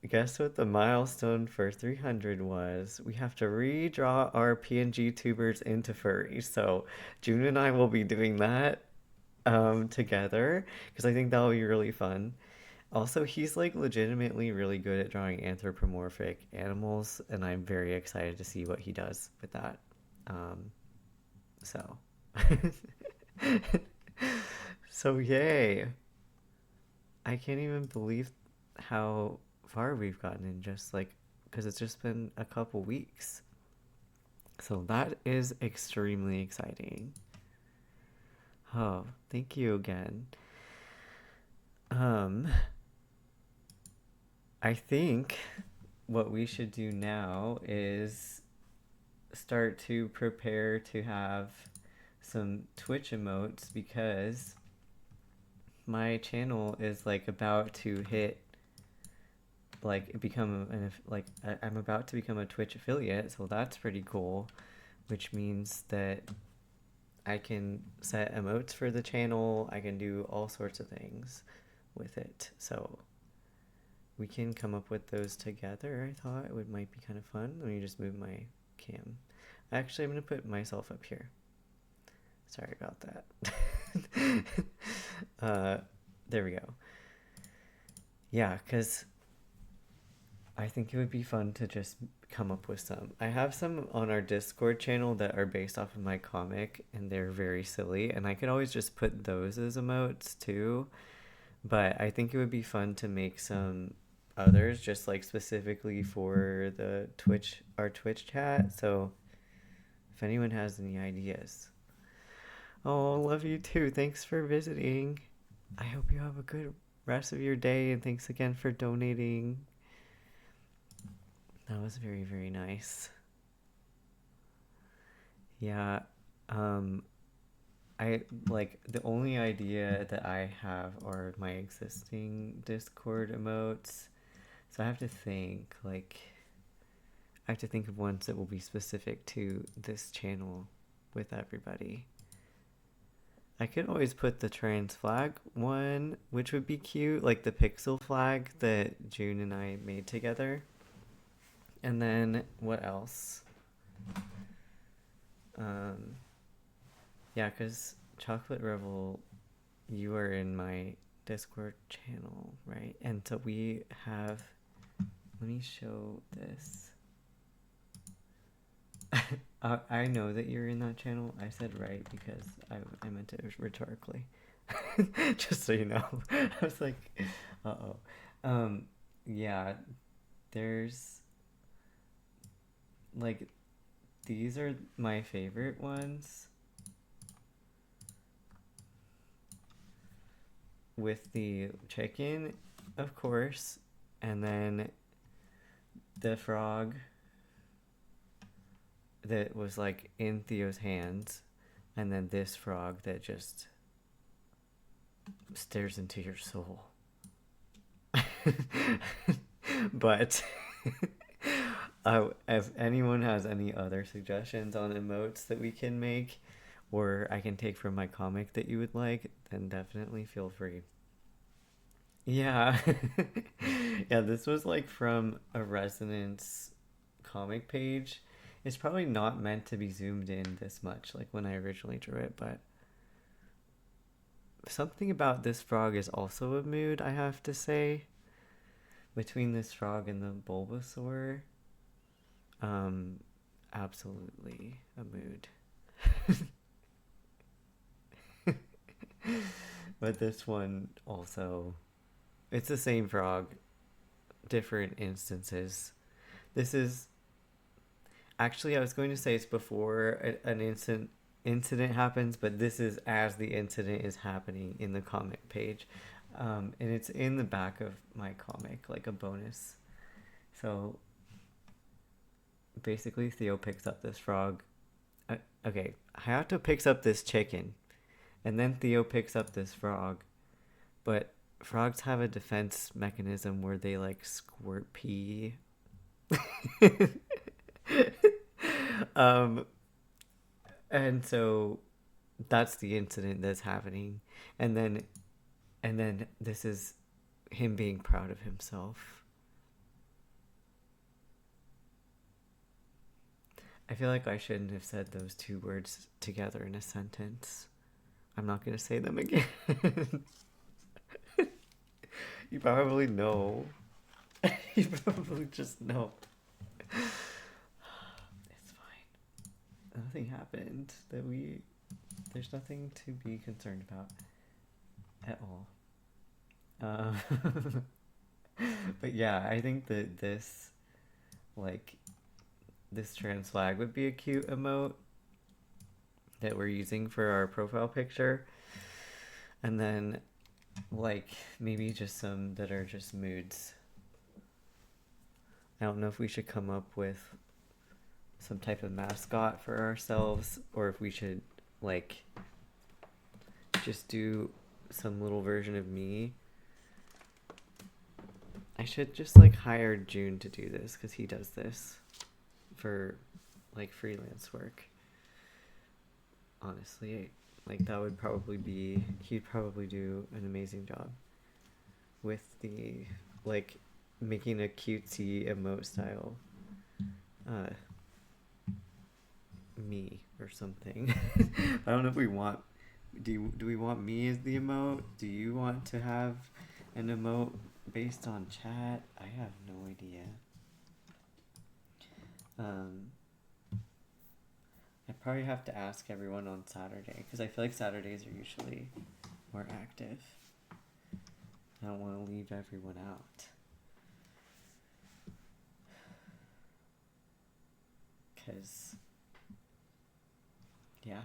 Guess what the milestone for 300 was? We have to redraw our PNG tubers into furries. So June and I will be doing that together because I think that'll be really fun. Also, he's like legitimately really good at drawing anthropomorphic animals, and I'm very excited to see what he does with that. Um, so, so yay! I can't even believe how far we've gotten in just like because it's just been a couple weeks. So that is extremely exciting. Oh, thank you again. Um, I think what we should do now is start to prepare to have some Twitch emotes because my channel is like about to hit like become an like I'm about to become a Twitch affiliate, so that's pretty cool, which means that I can set emotes for the channel, I can do all sorts of things with it. So we can come up with those together. I thought it would might be kind of fun. Let me just move my cam. Actually, I'm gonna put myself up here. Sorry about that. There we go. Yeah, because I think it would be fun to just come up with some. I have some on our Discord channel that are based off of my comic, and they're very silly, and I could always just put those as emotes too. But I think it would be fun to make some others just like specifically for the Twitch, our Twitch chat. So if anyone has any ideas. Oh, love you too. Thanks for visiting. I hope you have a good rest of your day and thanks again for donating. That was very, very nice. Yeah. Um I like the only idea that I have are my existing Discord emotes. So I have to think like I have to think of ones that will be specific to this channel with everybody. I could always put the trans flag one, which would be cute, like the pixel flag that June and I made together. And then what else? Um, yeah, because Chocolate Revel, you are in my Discord channel, right? And so we have, let me show this. I know that you're in that channel. I said right because I meant it rhetorically. Just so you know. I was like, uh-oh. Yeah, there's like these are my favorite ones with the chicken, of course, and then the frog that was like in Theo's hands, and then this frog that just stares into your soul. But if anyone has any other suggestions on emotes that we can make, or I can take from my comic that you would like, then definitely feel free. Yeah. Yeah, this was like from a Resonance comic page. It's probably not meant to be zoomed in this much, like when I originally drew it, but something about this frog is also a mood, I have to say. Between this frog and the Bulbasaur, um, absolutely a mood. But this one also, it's the same frog, different instances. This is actually, I was going to say it's before an incident happens, but this is as the incident is happening in the comic page, and it's in the back of my comic, like a bonus. So basically, Theo picks up this frog. Okay, Hayato picks up this chicken, and then Theo picks up this frog. But frogs have a defense mechanism where they like squirt pee. um, and so that's the incident that's happening, and then this is him being proud of himself. I feel like I shouldn't have said those two words together in a sentence. I'm not gonna say them again. You probably know. You probably just know. It's fine. Nothing happened that we. There's nothing to be concerned about at all. But yeah, I think that like, this trans flag would be a cute emote that we're using for our profile picture. And then, like, maybe just some that are just moods. I don't know if we should come up with some type of mascot for ourselves, or if we should, like, just do some little version of me. I should just, like, hire June to do this, because he does this for, like, freelance work. Honestly, like, that would probably be, he'd probably do an amazing job with the, like, making a cutesy emote style me or something. I don't know if we want, do we want me as the emote? Do you want to have an emote based on chat? I have no idea. I probably have to ask everyone on Saturday, because I feel like Saturdays are usually more active. I don't want to leave everyone out. Because, yeah.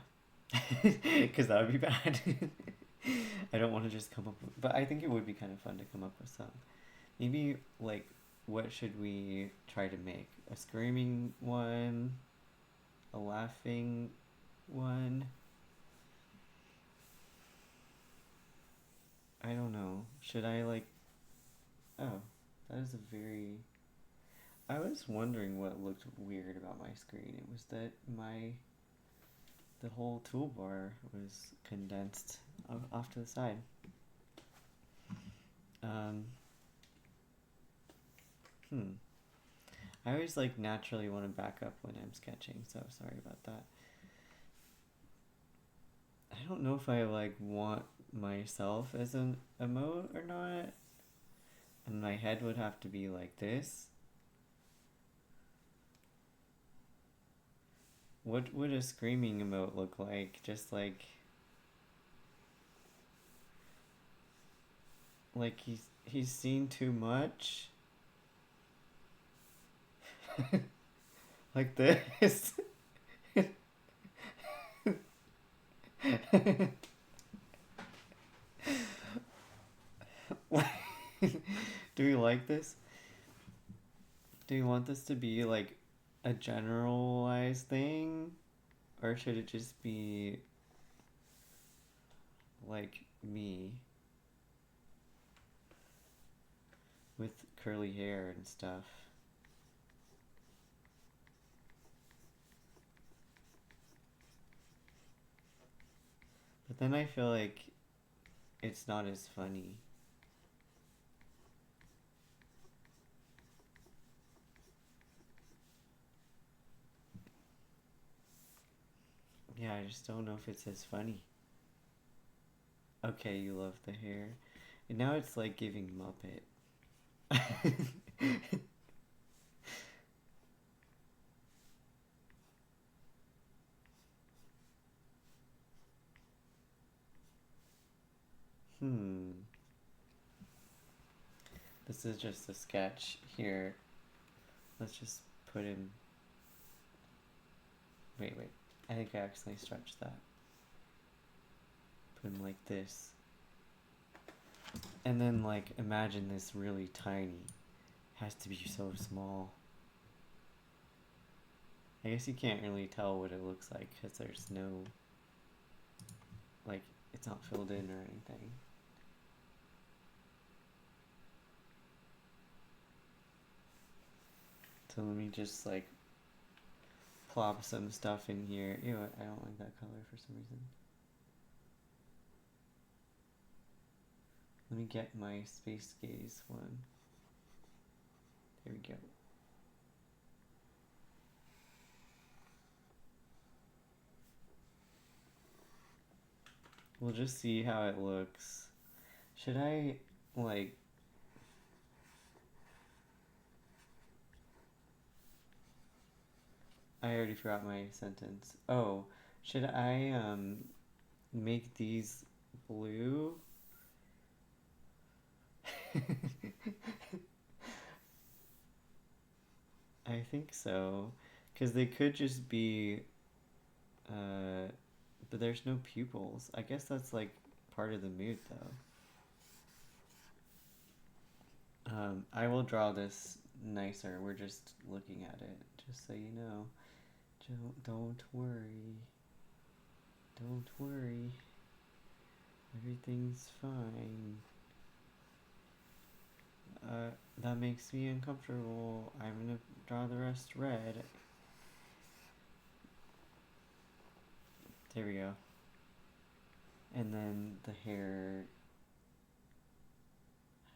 Because that would be bad. I don't want to just come up with, but I think it would be kind of fun to come up with some. Maybe, like, what should we try to make? A screaming one? A laughing one? I don't know. Should I, like... Oh, that is a very... I was wondering what looked weird about my screen. It was that the whole toolbar was condensed off to the side. I always, like, naturally want to back up when I'm sketching, so sorry about that. I don't know if I, like, want myself as an emote or not. And my head would have to be like this. What would a screaming emote look like? Just like he's seen too much. Like this. Do we like this? Do you want this to be like a generalized thing? Or should it just be like me with curly hair and stuff? then I feel like it's not as funny. Yeah, I just don't know if it's as funny. Okay, you love the hair. And now it's like giving Muppet. Hmm. This is just a sketch here. Let's just put in. Wait, wait. I think I accidentally stretched that. Put him like this. And then, like, imagine this really tiny. Has to be so small. I guess you can't really tell what it looks like because there's no. Like, it's not filled in or anything. So let me just, like, plop some stuff in here. Ew, I don't like that color for some reason. Let me get my Space Gaze one. There we go. We'll just see how it looks. Should I, like... I already forgot my sentence. Oh, should I, make these blue? I think so. Because they could just be, but there's no pupils. I guess that's, like, part of the mood, though. I will draw this nicer. We're just looking at it, just so you know. Don't worry. Don't worry. Everything's fine. That makes me uncomfortable. I'm gonna draw the rest red. There we go. And then the hair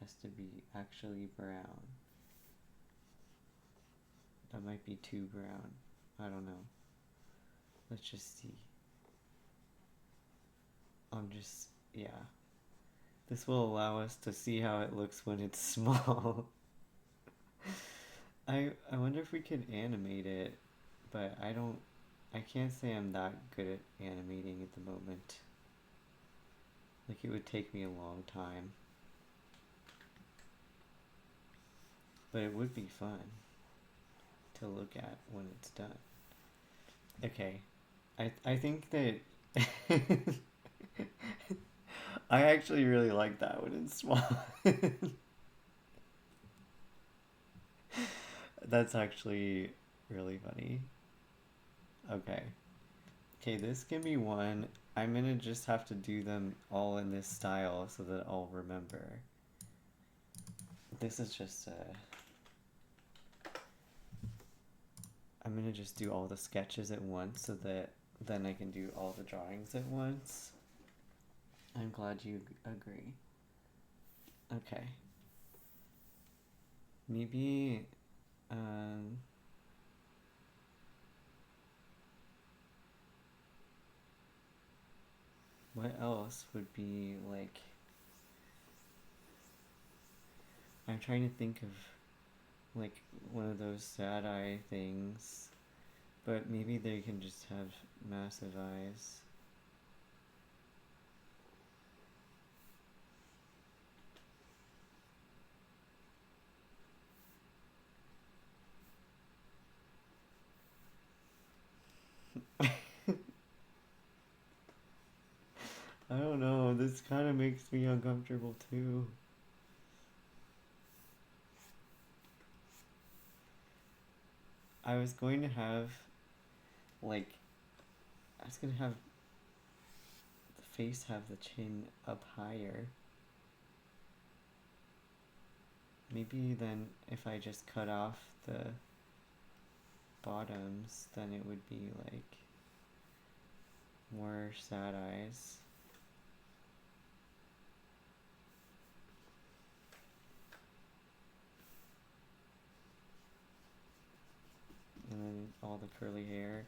has to be actually brown. That might be too brown. I don't know. Let's just see. Yeah. This will allow us to see how it looks when it's small. I wonder if we could animate it, but I can't say I'm that good at animating at the moment. Like, it would take me a long time. But it would be fun to look at when it's done. Okay. I think that I actually really like that when it's small. That's actually really funny. Okay. Okay, this can be one. I'm gonna just have to do them all in this style so that I'll remember. This is just I'm gonna just do all the sketches at once so that then I can do all the drawings at once. I'm glad you agree. Okay. Maybe, um... what else would be, like... I'm trying to think of, like, one of those sad eye things. But maybe they can just have massive eyes. I don't know, this kind of makes me uncomfortable too. I was going to have, like, I was gonna have the face have the chin up higher. Maybe then if I just cut off the bottoms, then it would be like more sad eyes. And then all the curly hair.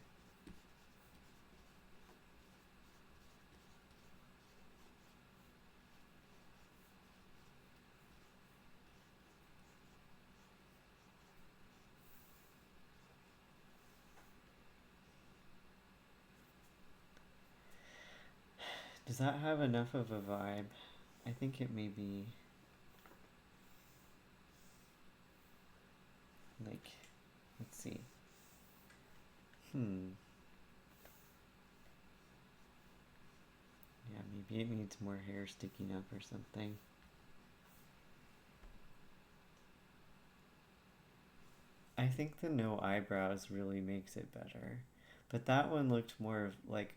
Does that have enough of a vibe? I think it may be like, let's see. Yeah, maybe it needs more hair sticking up or something. I think the no eyebrows really makes it better. But that one looked more of like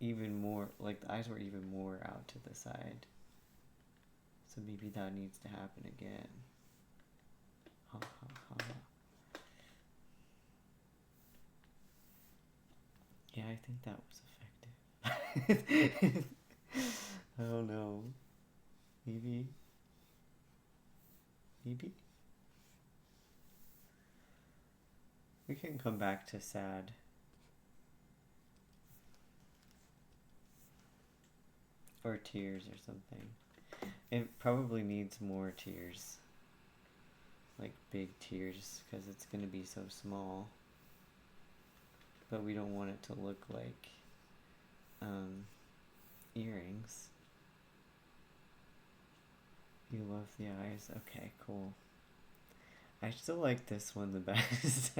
even more like the eyes were even more out to the side. So maybe that needs to happen again. Ha ha ha. Yeah, I think that was effective. I don't know. Maybe. Maybe. We can come back to sad. Or tears or something. It probably needs more tears. Like big tears, because it's going to be so small. But we don't want it to look like earrings. You love the eyes? Okay, cool. I still like this one the best.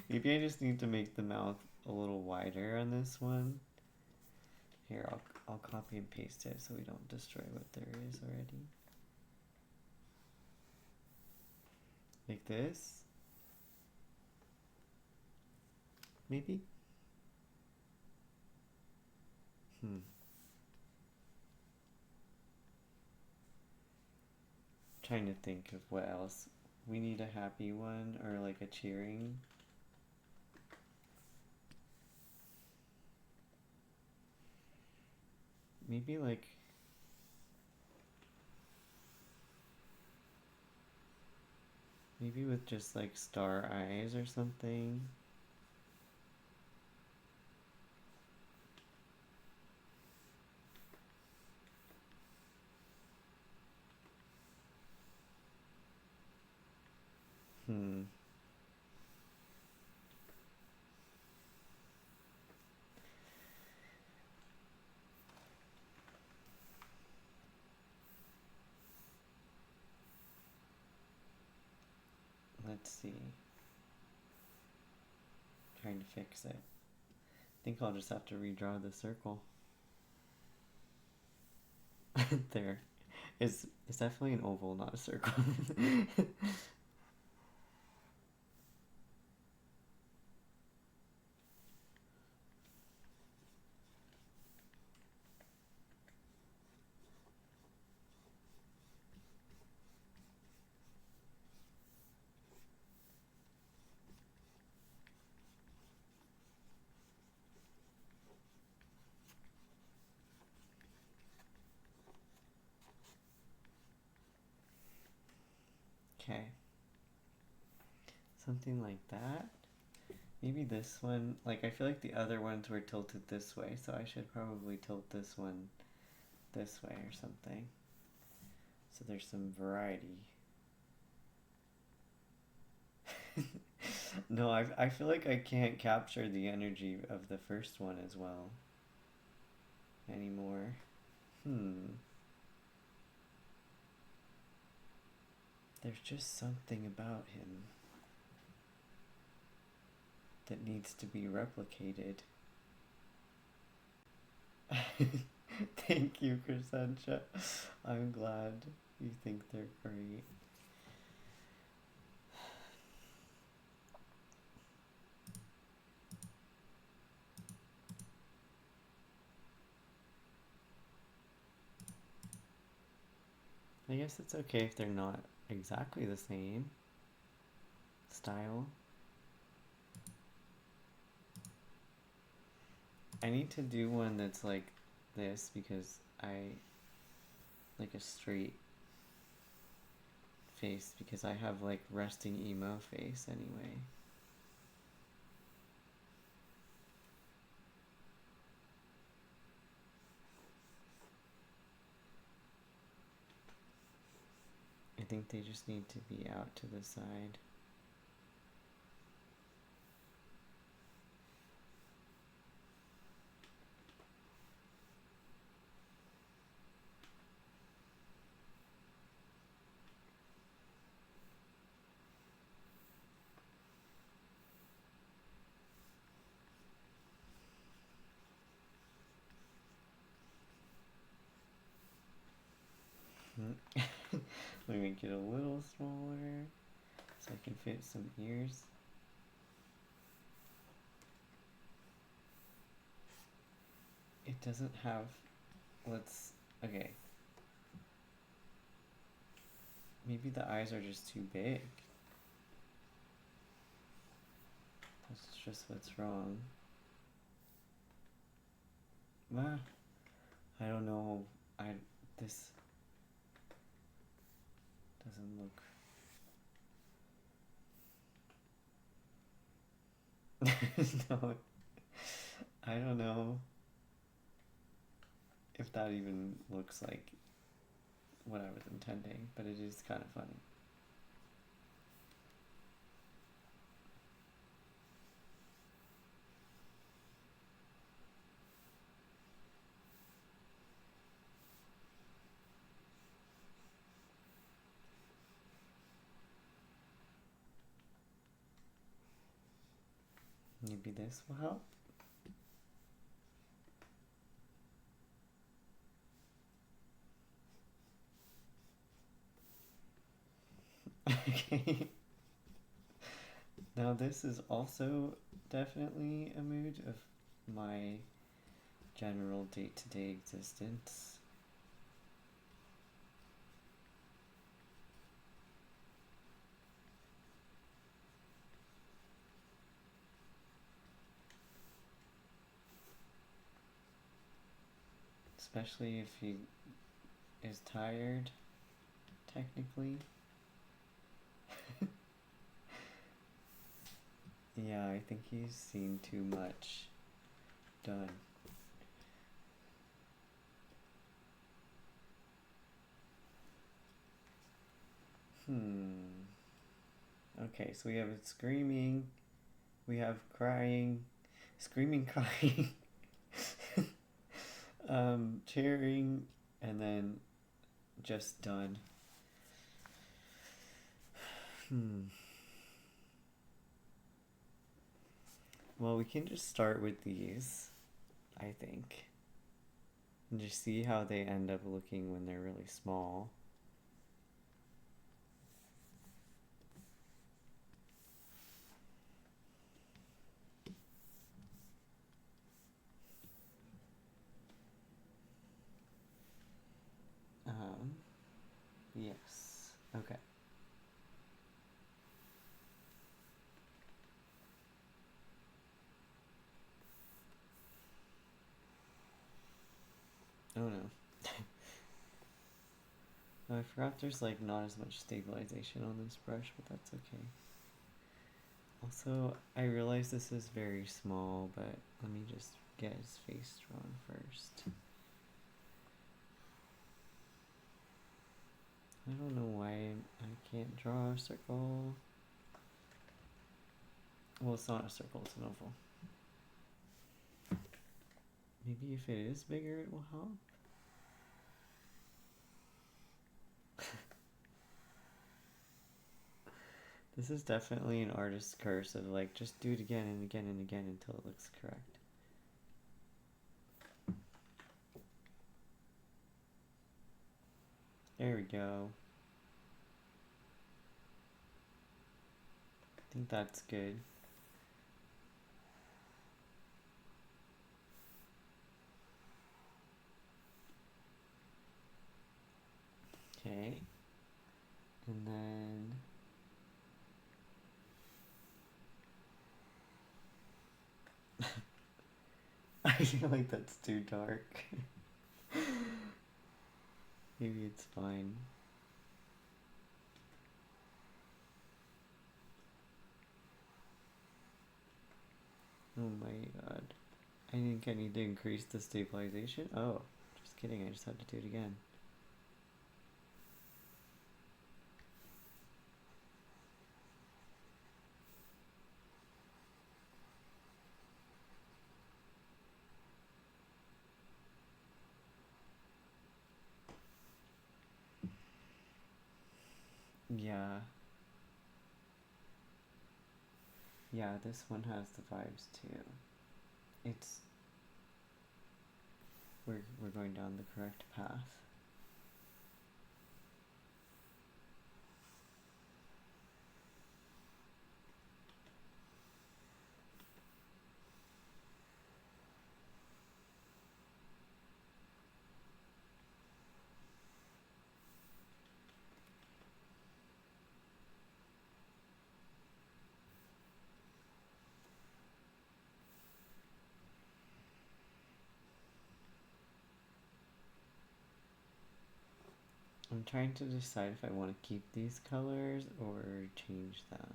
Maybe I just need to make the mouth a little wider on this one. Here, I'll copy and paste it so we don't destroy what there is already. Like this? Maybe? Trying to think of what else. We need a happy one or like a cheering. Maybe like maybe with just like star eyes or something. Let's see. Trying to fix it. I think I'll just have to redraw the circle. There. It's definitely an oval, not a circle. Okay. Something like that. Maybe this one, like I feel like the other ones were tilted this way, so I should probably tilt this one this way or something. So there's some variety. No, I feel like I can't capture the energy of the first one as well anymore. There's just something about him that needs to be replicated. Thank you, Crescentia. I'm glad you think they're great. I guess it's okay if they're not exactly the same style. I need to do one that's like this because I like a straight face because I have like resting emo face anyway. I think they just need to be out to the side. Let me make it a little smaller so I can fit some ears. It doesn't have, okay. Maybe the eyes are just too big. That's just what's wrong. Ah, I don't know. This doesn't look. No, I don't know if that even looks like what I was intending, but it is kind of funny. Maybe this will help. Okay. Now this is also definitely a mood of my general day-to-day existence. Especially if he is tired, technically. Yeah, I think he's seen too much. Done. Okay, so we have screaming, we have crying, screaming, crying, cheering, and then just done. Well, we can just start with these, I think, and just see how they end up looking when they're really small. Yes. Okay. Oh no. I forgot there's like not as much stabilization on this brush, but that's okay. Also, I realize this is very small, but let me just get his face drawn first. I don't know why I can't draw a circle. Well, it's not a circle, it's an oval. Maybe if it is bigger, it will help. This is definitely an artist's curse of like, just do it again and again and again until it looks correct. There we go. I think that's good. Okay. And then I feel like that's too dark. Maybe it's fine. Oh my god. I think I need to increase the stabilization. Oh, just kidding. I just had to do it again. Yeah. Yeah, this one has the vibes too. It's we're going down the correct path. I'm trying to decide if I want to keep these colors or change them.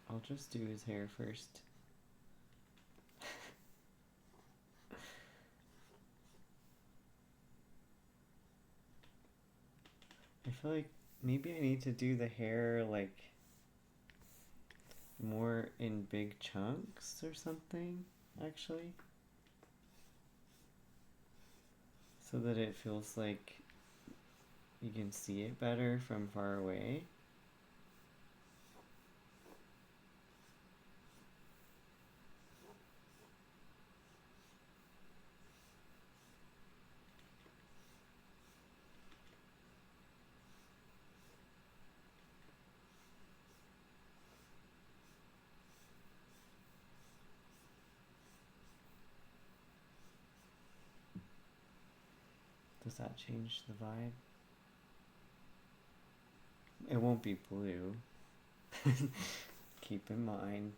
I'll just do his hair first. I feel like maybe I need to do the hair like more in big chunks or something, actually. So that it feels like you can see it better from far away. Does that change the vibe? It won't be blue. Keep in mind.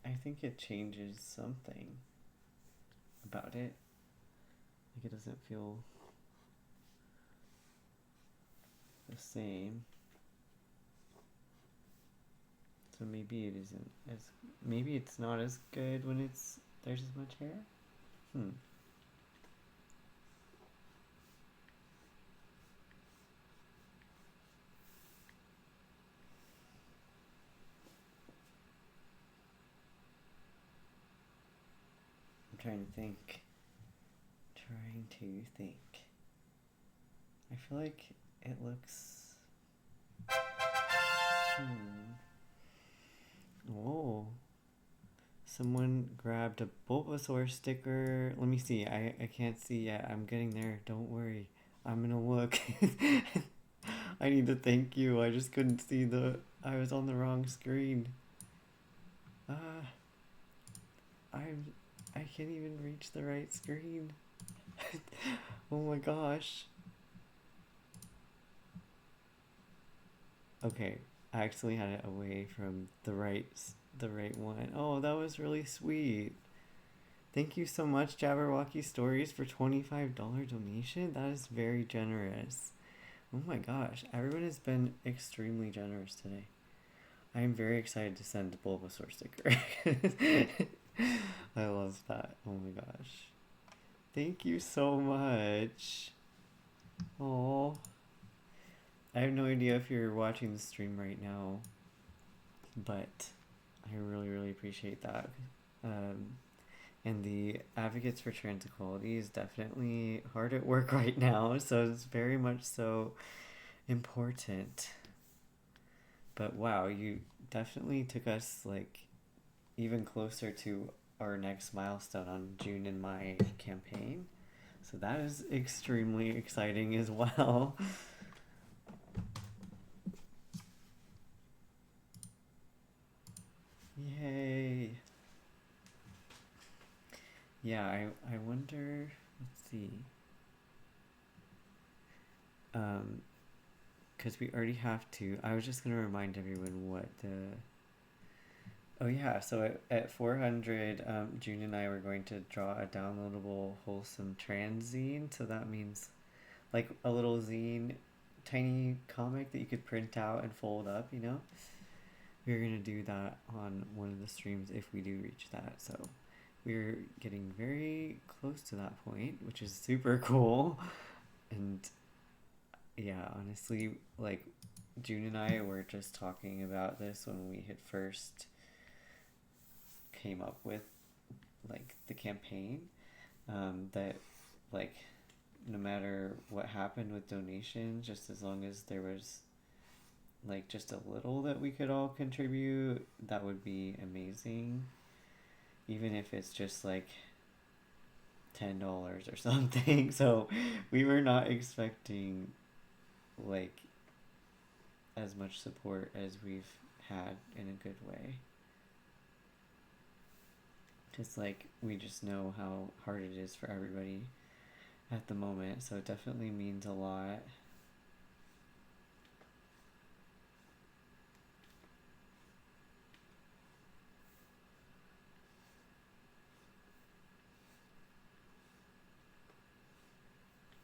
I think it changes something about it. Like it doesn't feel the same. So maybe it isn't as, maybe it's not as good when there's as much hair? I'm trying to think. I feel like it looks... Oh. Someone grabbed a Bulbasaur sticker. Let me see. I can't see yet. I'm getting there. Don't worry. I'm gonna look. I need to thank you. I just couldn't see I was on the wrong screen. I can't even reach the right screen. Oh my gosh. Okay, I actually had it away from the right one. Oh, that was really sweet. Thank you so much, Jabberwocky Stories, for $25 donation. That is very generous. Oh my gosh, everyone has been extremely generous today. I am very excited to send the Bulbasaur sticker. I love that. Oh my gosh. Thank you so much. Oh, I have no idea if you're watching the stream right now, but I really, really appreciate that. And the advocates for trans equality is definitely hard at work right now, so it's very much so important. But wow, you definitely took us like even closer to our next milestone on June and my campaign. So that is extremely exciting as well. Yay. Yeah, I wonder, let's see. Because we already have to, I was just going to remind everyone what Oh yeah, so at 400, June and I were going to draw a downloadable wholesome trans zine. So that means like a little zine, tiny comic that you could print out and fold up. We are gonna do that on one of the streams if we do reach that. So we're getting very close to that point, which is super cool. And yeah, honestly, like June and I were just talking about this when we had first came up with like the campaign, that like no matter what happened with donations, just as long as there was like just a little that we could all contribute, that would be amazing. Even if it's just like $10 or something. So we were not expecting like as much support as we've had in a good way. Just like we just know how hard it is for everybody at the moment, so it definitely means a lot.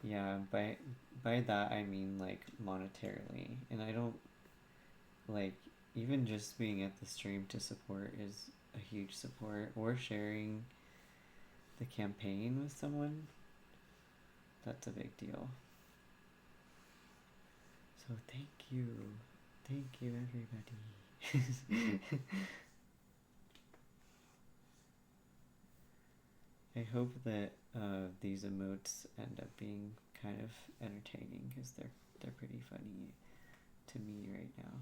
Yeah, by that I mean like monetarily, and I don't like even just being at the stream to support is a huge support, or sharing the campaign with someone. That's a big deal. So thank you everybody. I hope that these emotes end up being kind of entertaining because they're pretty funny to me right now.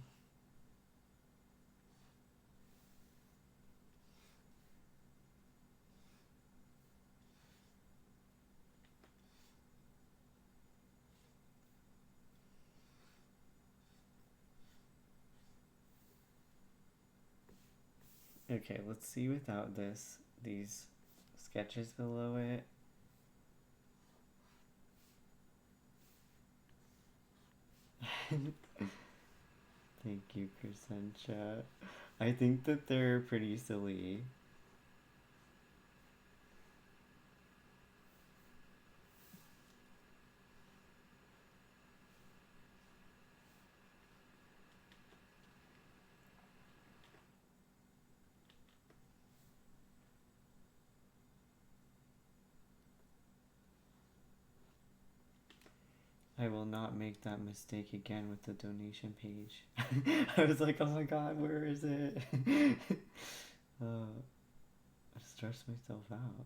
Okay, let's see without these sketches below it. Thank you, Crescentia. I think that they're pretty silly. I will not make that mistake again with the donation page. I was like, oh my god, where is it? I stressed myself out.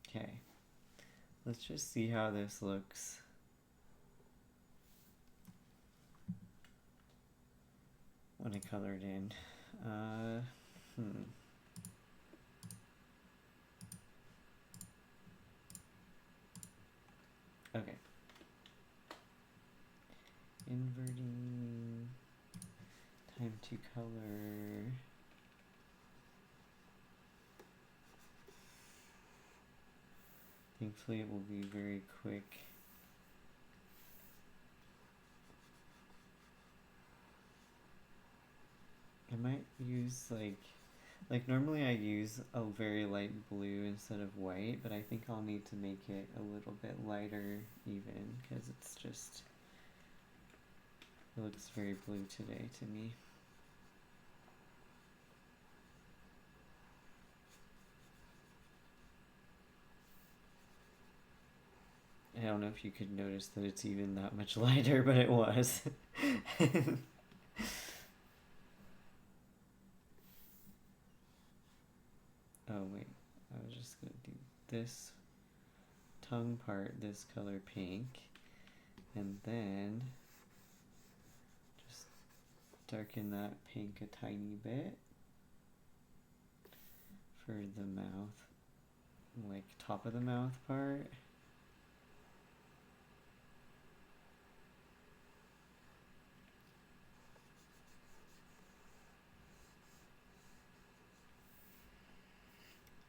Okay, let's just see how this looks when I color it in. Okay. Inverting. Time to color. Thankfully, it will be very quick. I might use like normally I use a very light blue instead of white, but I think I'll need to make it a little bit lighter even because it's just, it looks very blue today to me. I don't know if you could notice that it's even that much lighter, but it was. Oh wait, I was just gonna do this tongue part, this color pink, and then just darken that pink a tiny bit for the mouth, like top of the mouth part.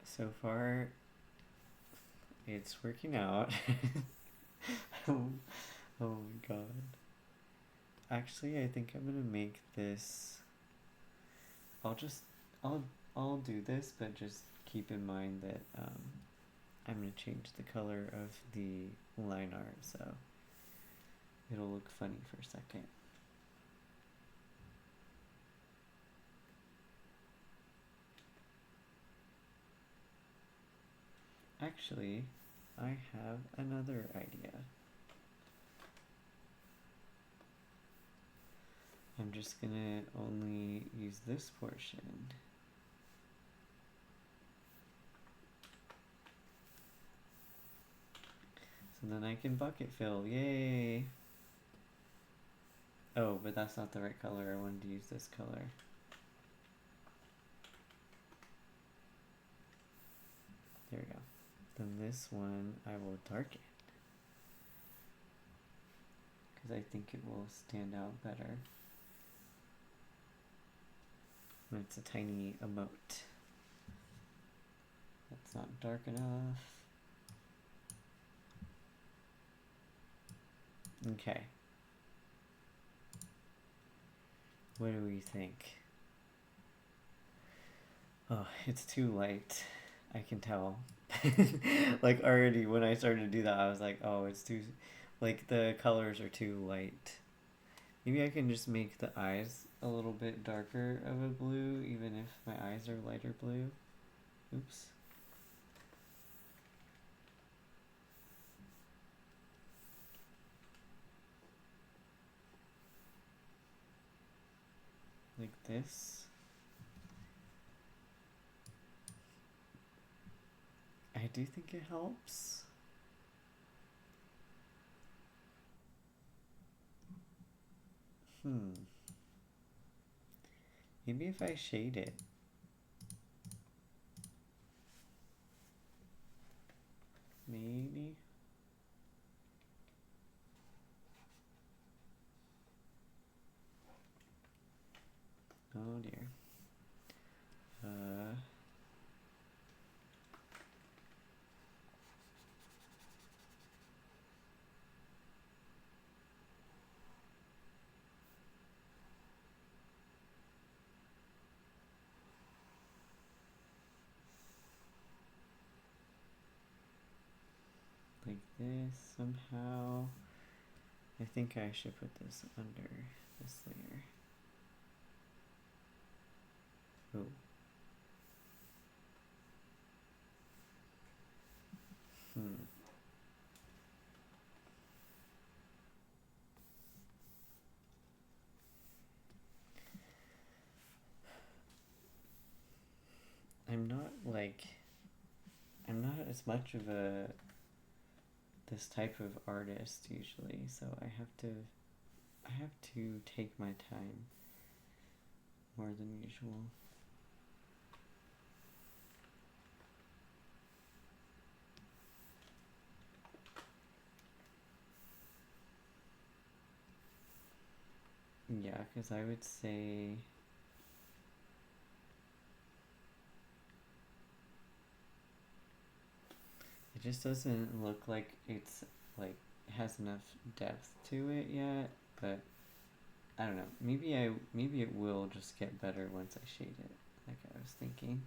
So far, It's working out. Oh, oh my god. Actually, I think I'm gonna make this. I'll just, I'll, I'll do this, but just keep in mind that I'm gonna change the color of the line art, so it'll look funny for a second. Actually, I have another idea. I'm just gonna only use this portion. So then I can bucket fill, yay! Oh, but that's not the right color, I wanted to use this color. There we go. Then this one I will darken, because I think it will stand out better when it's a tiny emote. That's not dark enough. Okay. What do we think? Oh, it's too light. I can tell. Like already when I started to do that, I was like, oh, it's too, like the colors are too light. Maybe I can just make the eyes a little bit darker of a blue, even if my eyes are lighter blue. Oops. Like this. I do think it helps. Maybe if I shade it. Maybe. Oh dear. Like this somehow. I think I should put this under this layer. Oh. I'm not like, I'm not as much of a this type of artist usually, so I have to take my time more than usual. Yeah, because I would say it just doesn't look like it's like it has enough depth to it yet, but I don't know. Maybe it will just get better once I shade it, like I was thinking.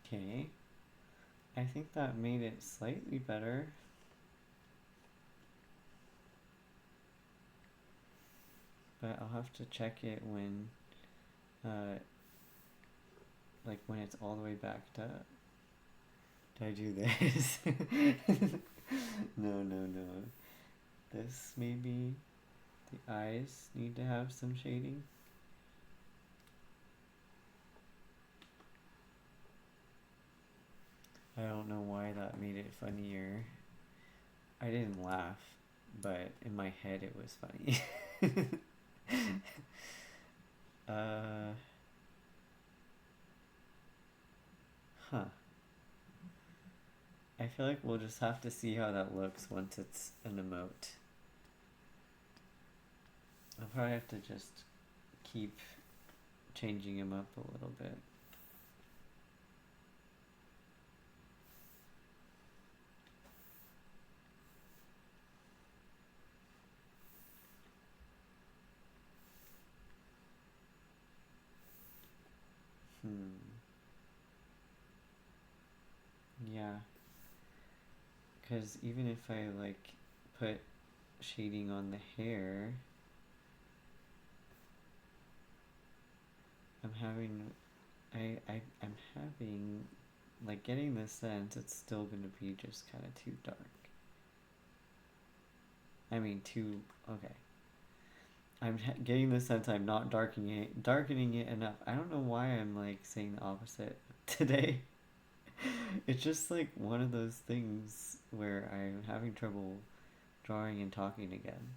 Okay. I think that made it slightly better. But I'll have to check it when like when it's all the way back to. Did I do this? No, no, no. This maybe. The eyes need to have some shading. I don't know why that made it funnier. I didn't laugh, but in my head it was funny. uh, huh. I feel like we'll just have to see how that looks once it's an emote. I'll probably have to just keep changing him up a little bit. Yeah. Because even if I like put shading on the hair, I'm having I'm having like getting the sense it's still gonna be just kind of too dark. I mean too okay. I'm getting the sense I'm not darkening it enough. I don't know why I'm like saying the opposite today. It's just like one of those things where I'm having trouble drawing and talking again.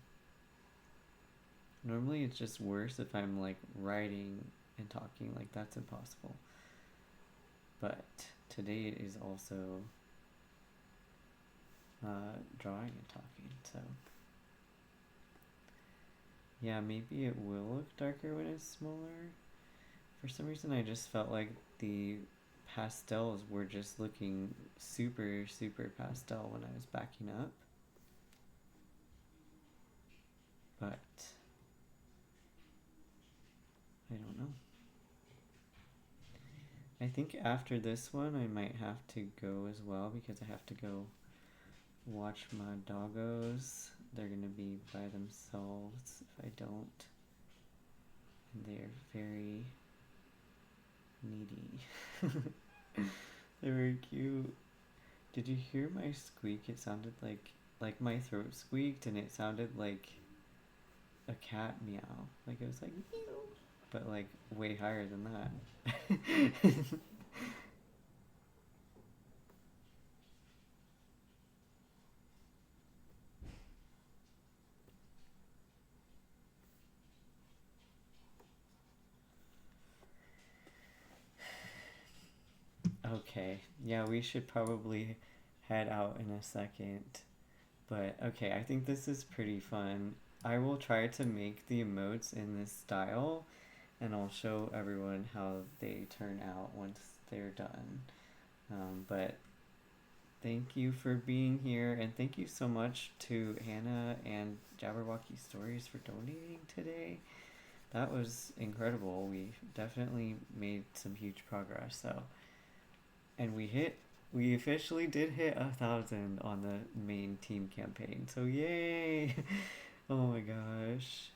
Normally it's just worse if I'm like writing and talking, like that's impossible. But today it is also drawing and talking, so yeah, maybe it will look darker when it's smaller. For some reason I just felt like the pastels were just looking super, super pastel when I was backing up. But I don't know. I think after this one I might have to go as well because I have to go watch my doggos. They're gonna be by themselves if I don't. And they're very needy. They're very cute. Did you hear my squeak? It sounded like my throat squeaked and it sounded like a cat meow. Like it was like meow, but like way higher than that. Okay, yeah, we should probably head out in a second. But okay, I think this is pretty fun. I will try to make the emotes in this style and I'll show everyone how they turn out once they're done. But thank you for being here and thank you so much to Hannah and Jabberwocky Stories for donating today. That was incredible. We definitely made some huge progress. So, and we officially did hit 1,000 on the main team campaign. So yay! Oh my gosh.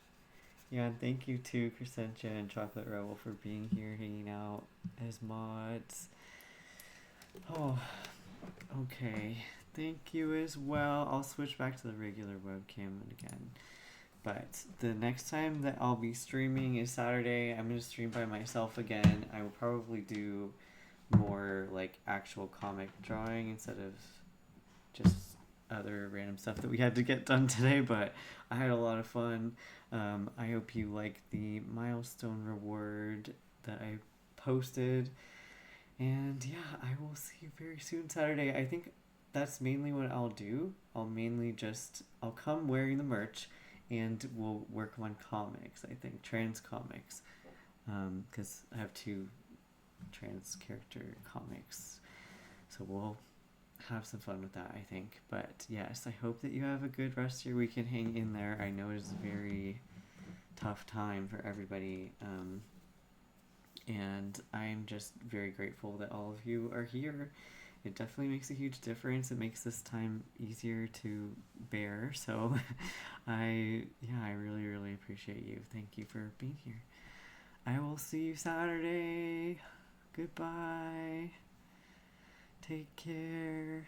Yeah, and thank you to Crescentia and Chocolate Rebel for being here, hanging out as mods. Oh, okay. Thank you as well. I'll switch back to the regular webcam again. But the next time that I'll be streaming is Saturday. I'm going to stream by myself again. I will probably do more like actual comic drawing instead of just other random stuff that we had to get done today, but I had a lot of fun. I hope you like the milestone reward that I posted. And yeah, I will see you very soon Saturday. I think that's mainly what I'll do. I'll come wearing the merch and we'll work on comics, I think, trans comics. Because I have 2 trans character comics. So we'll have some fun with that, I think. But yes, I hope that you have a good rest of your weekend. Hang in there. I know it's a very tough time for everybody. And I'm just very grateful that all of you are here. It definitely makes a huge difference. It makes this time easier to bear. So I really, really appreciate you. Thank you for being here. I will see you Saturday. Goodbye. Take care.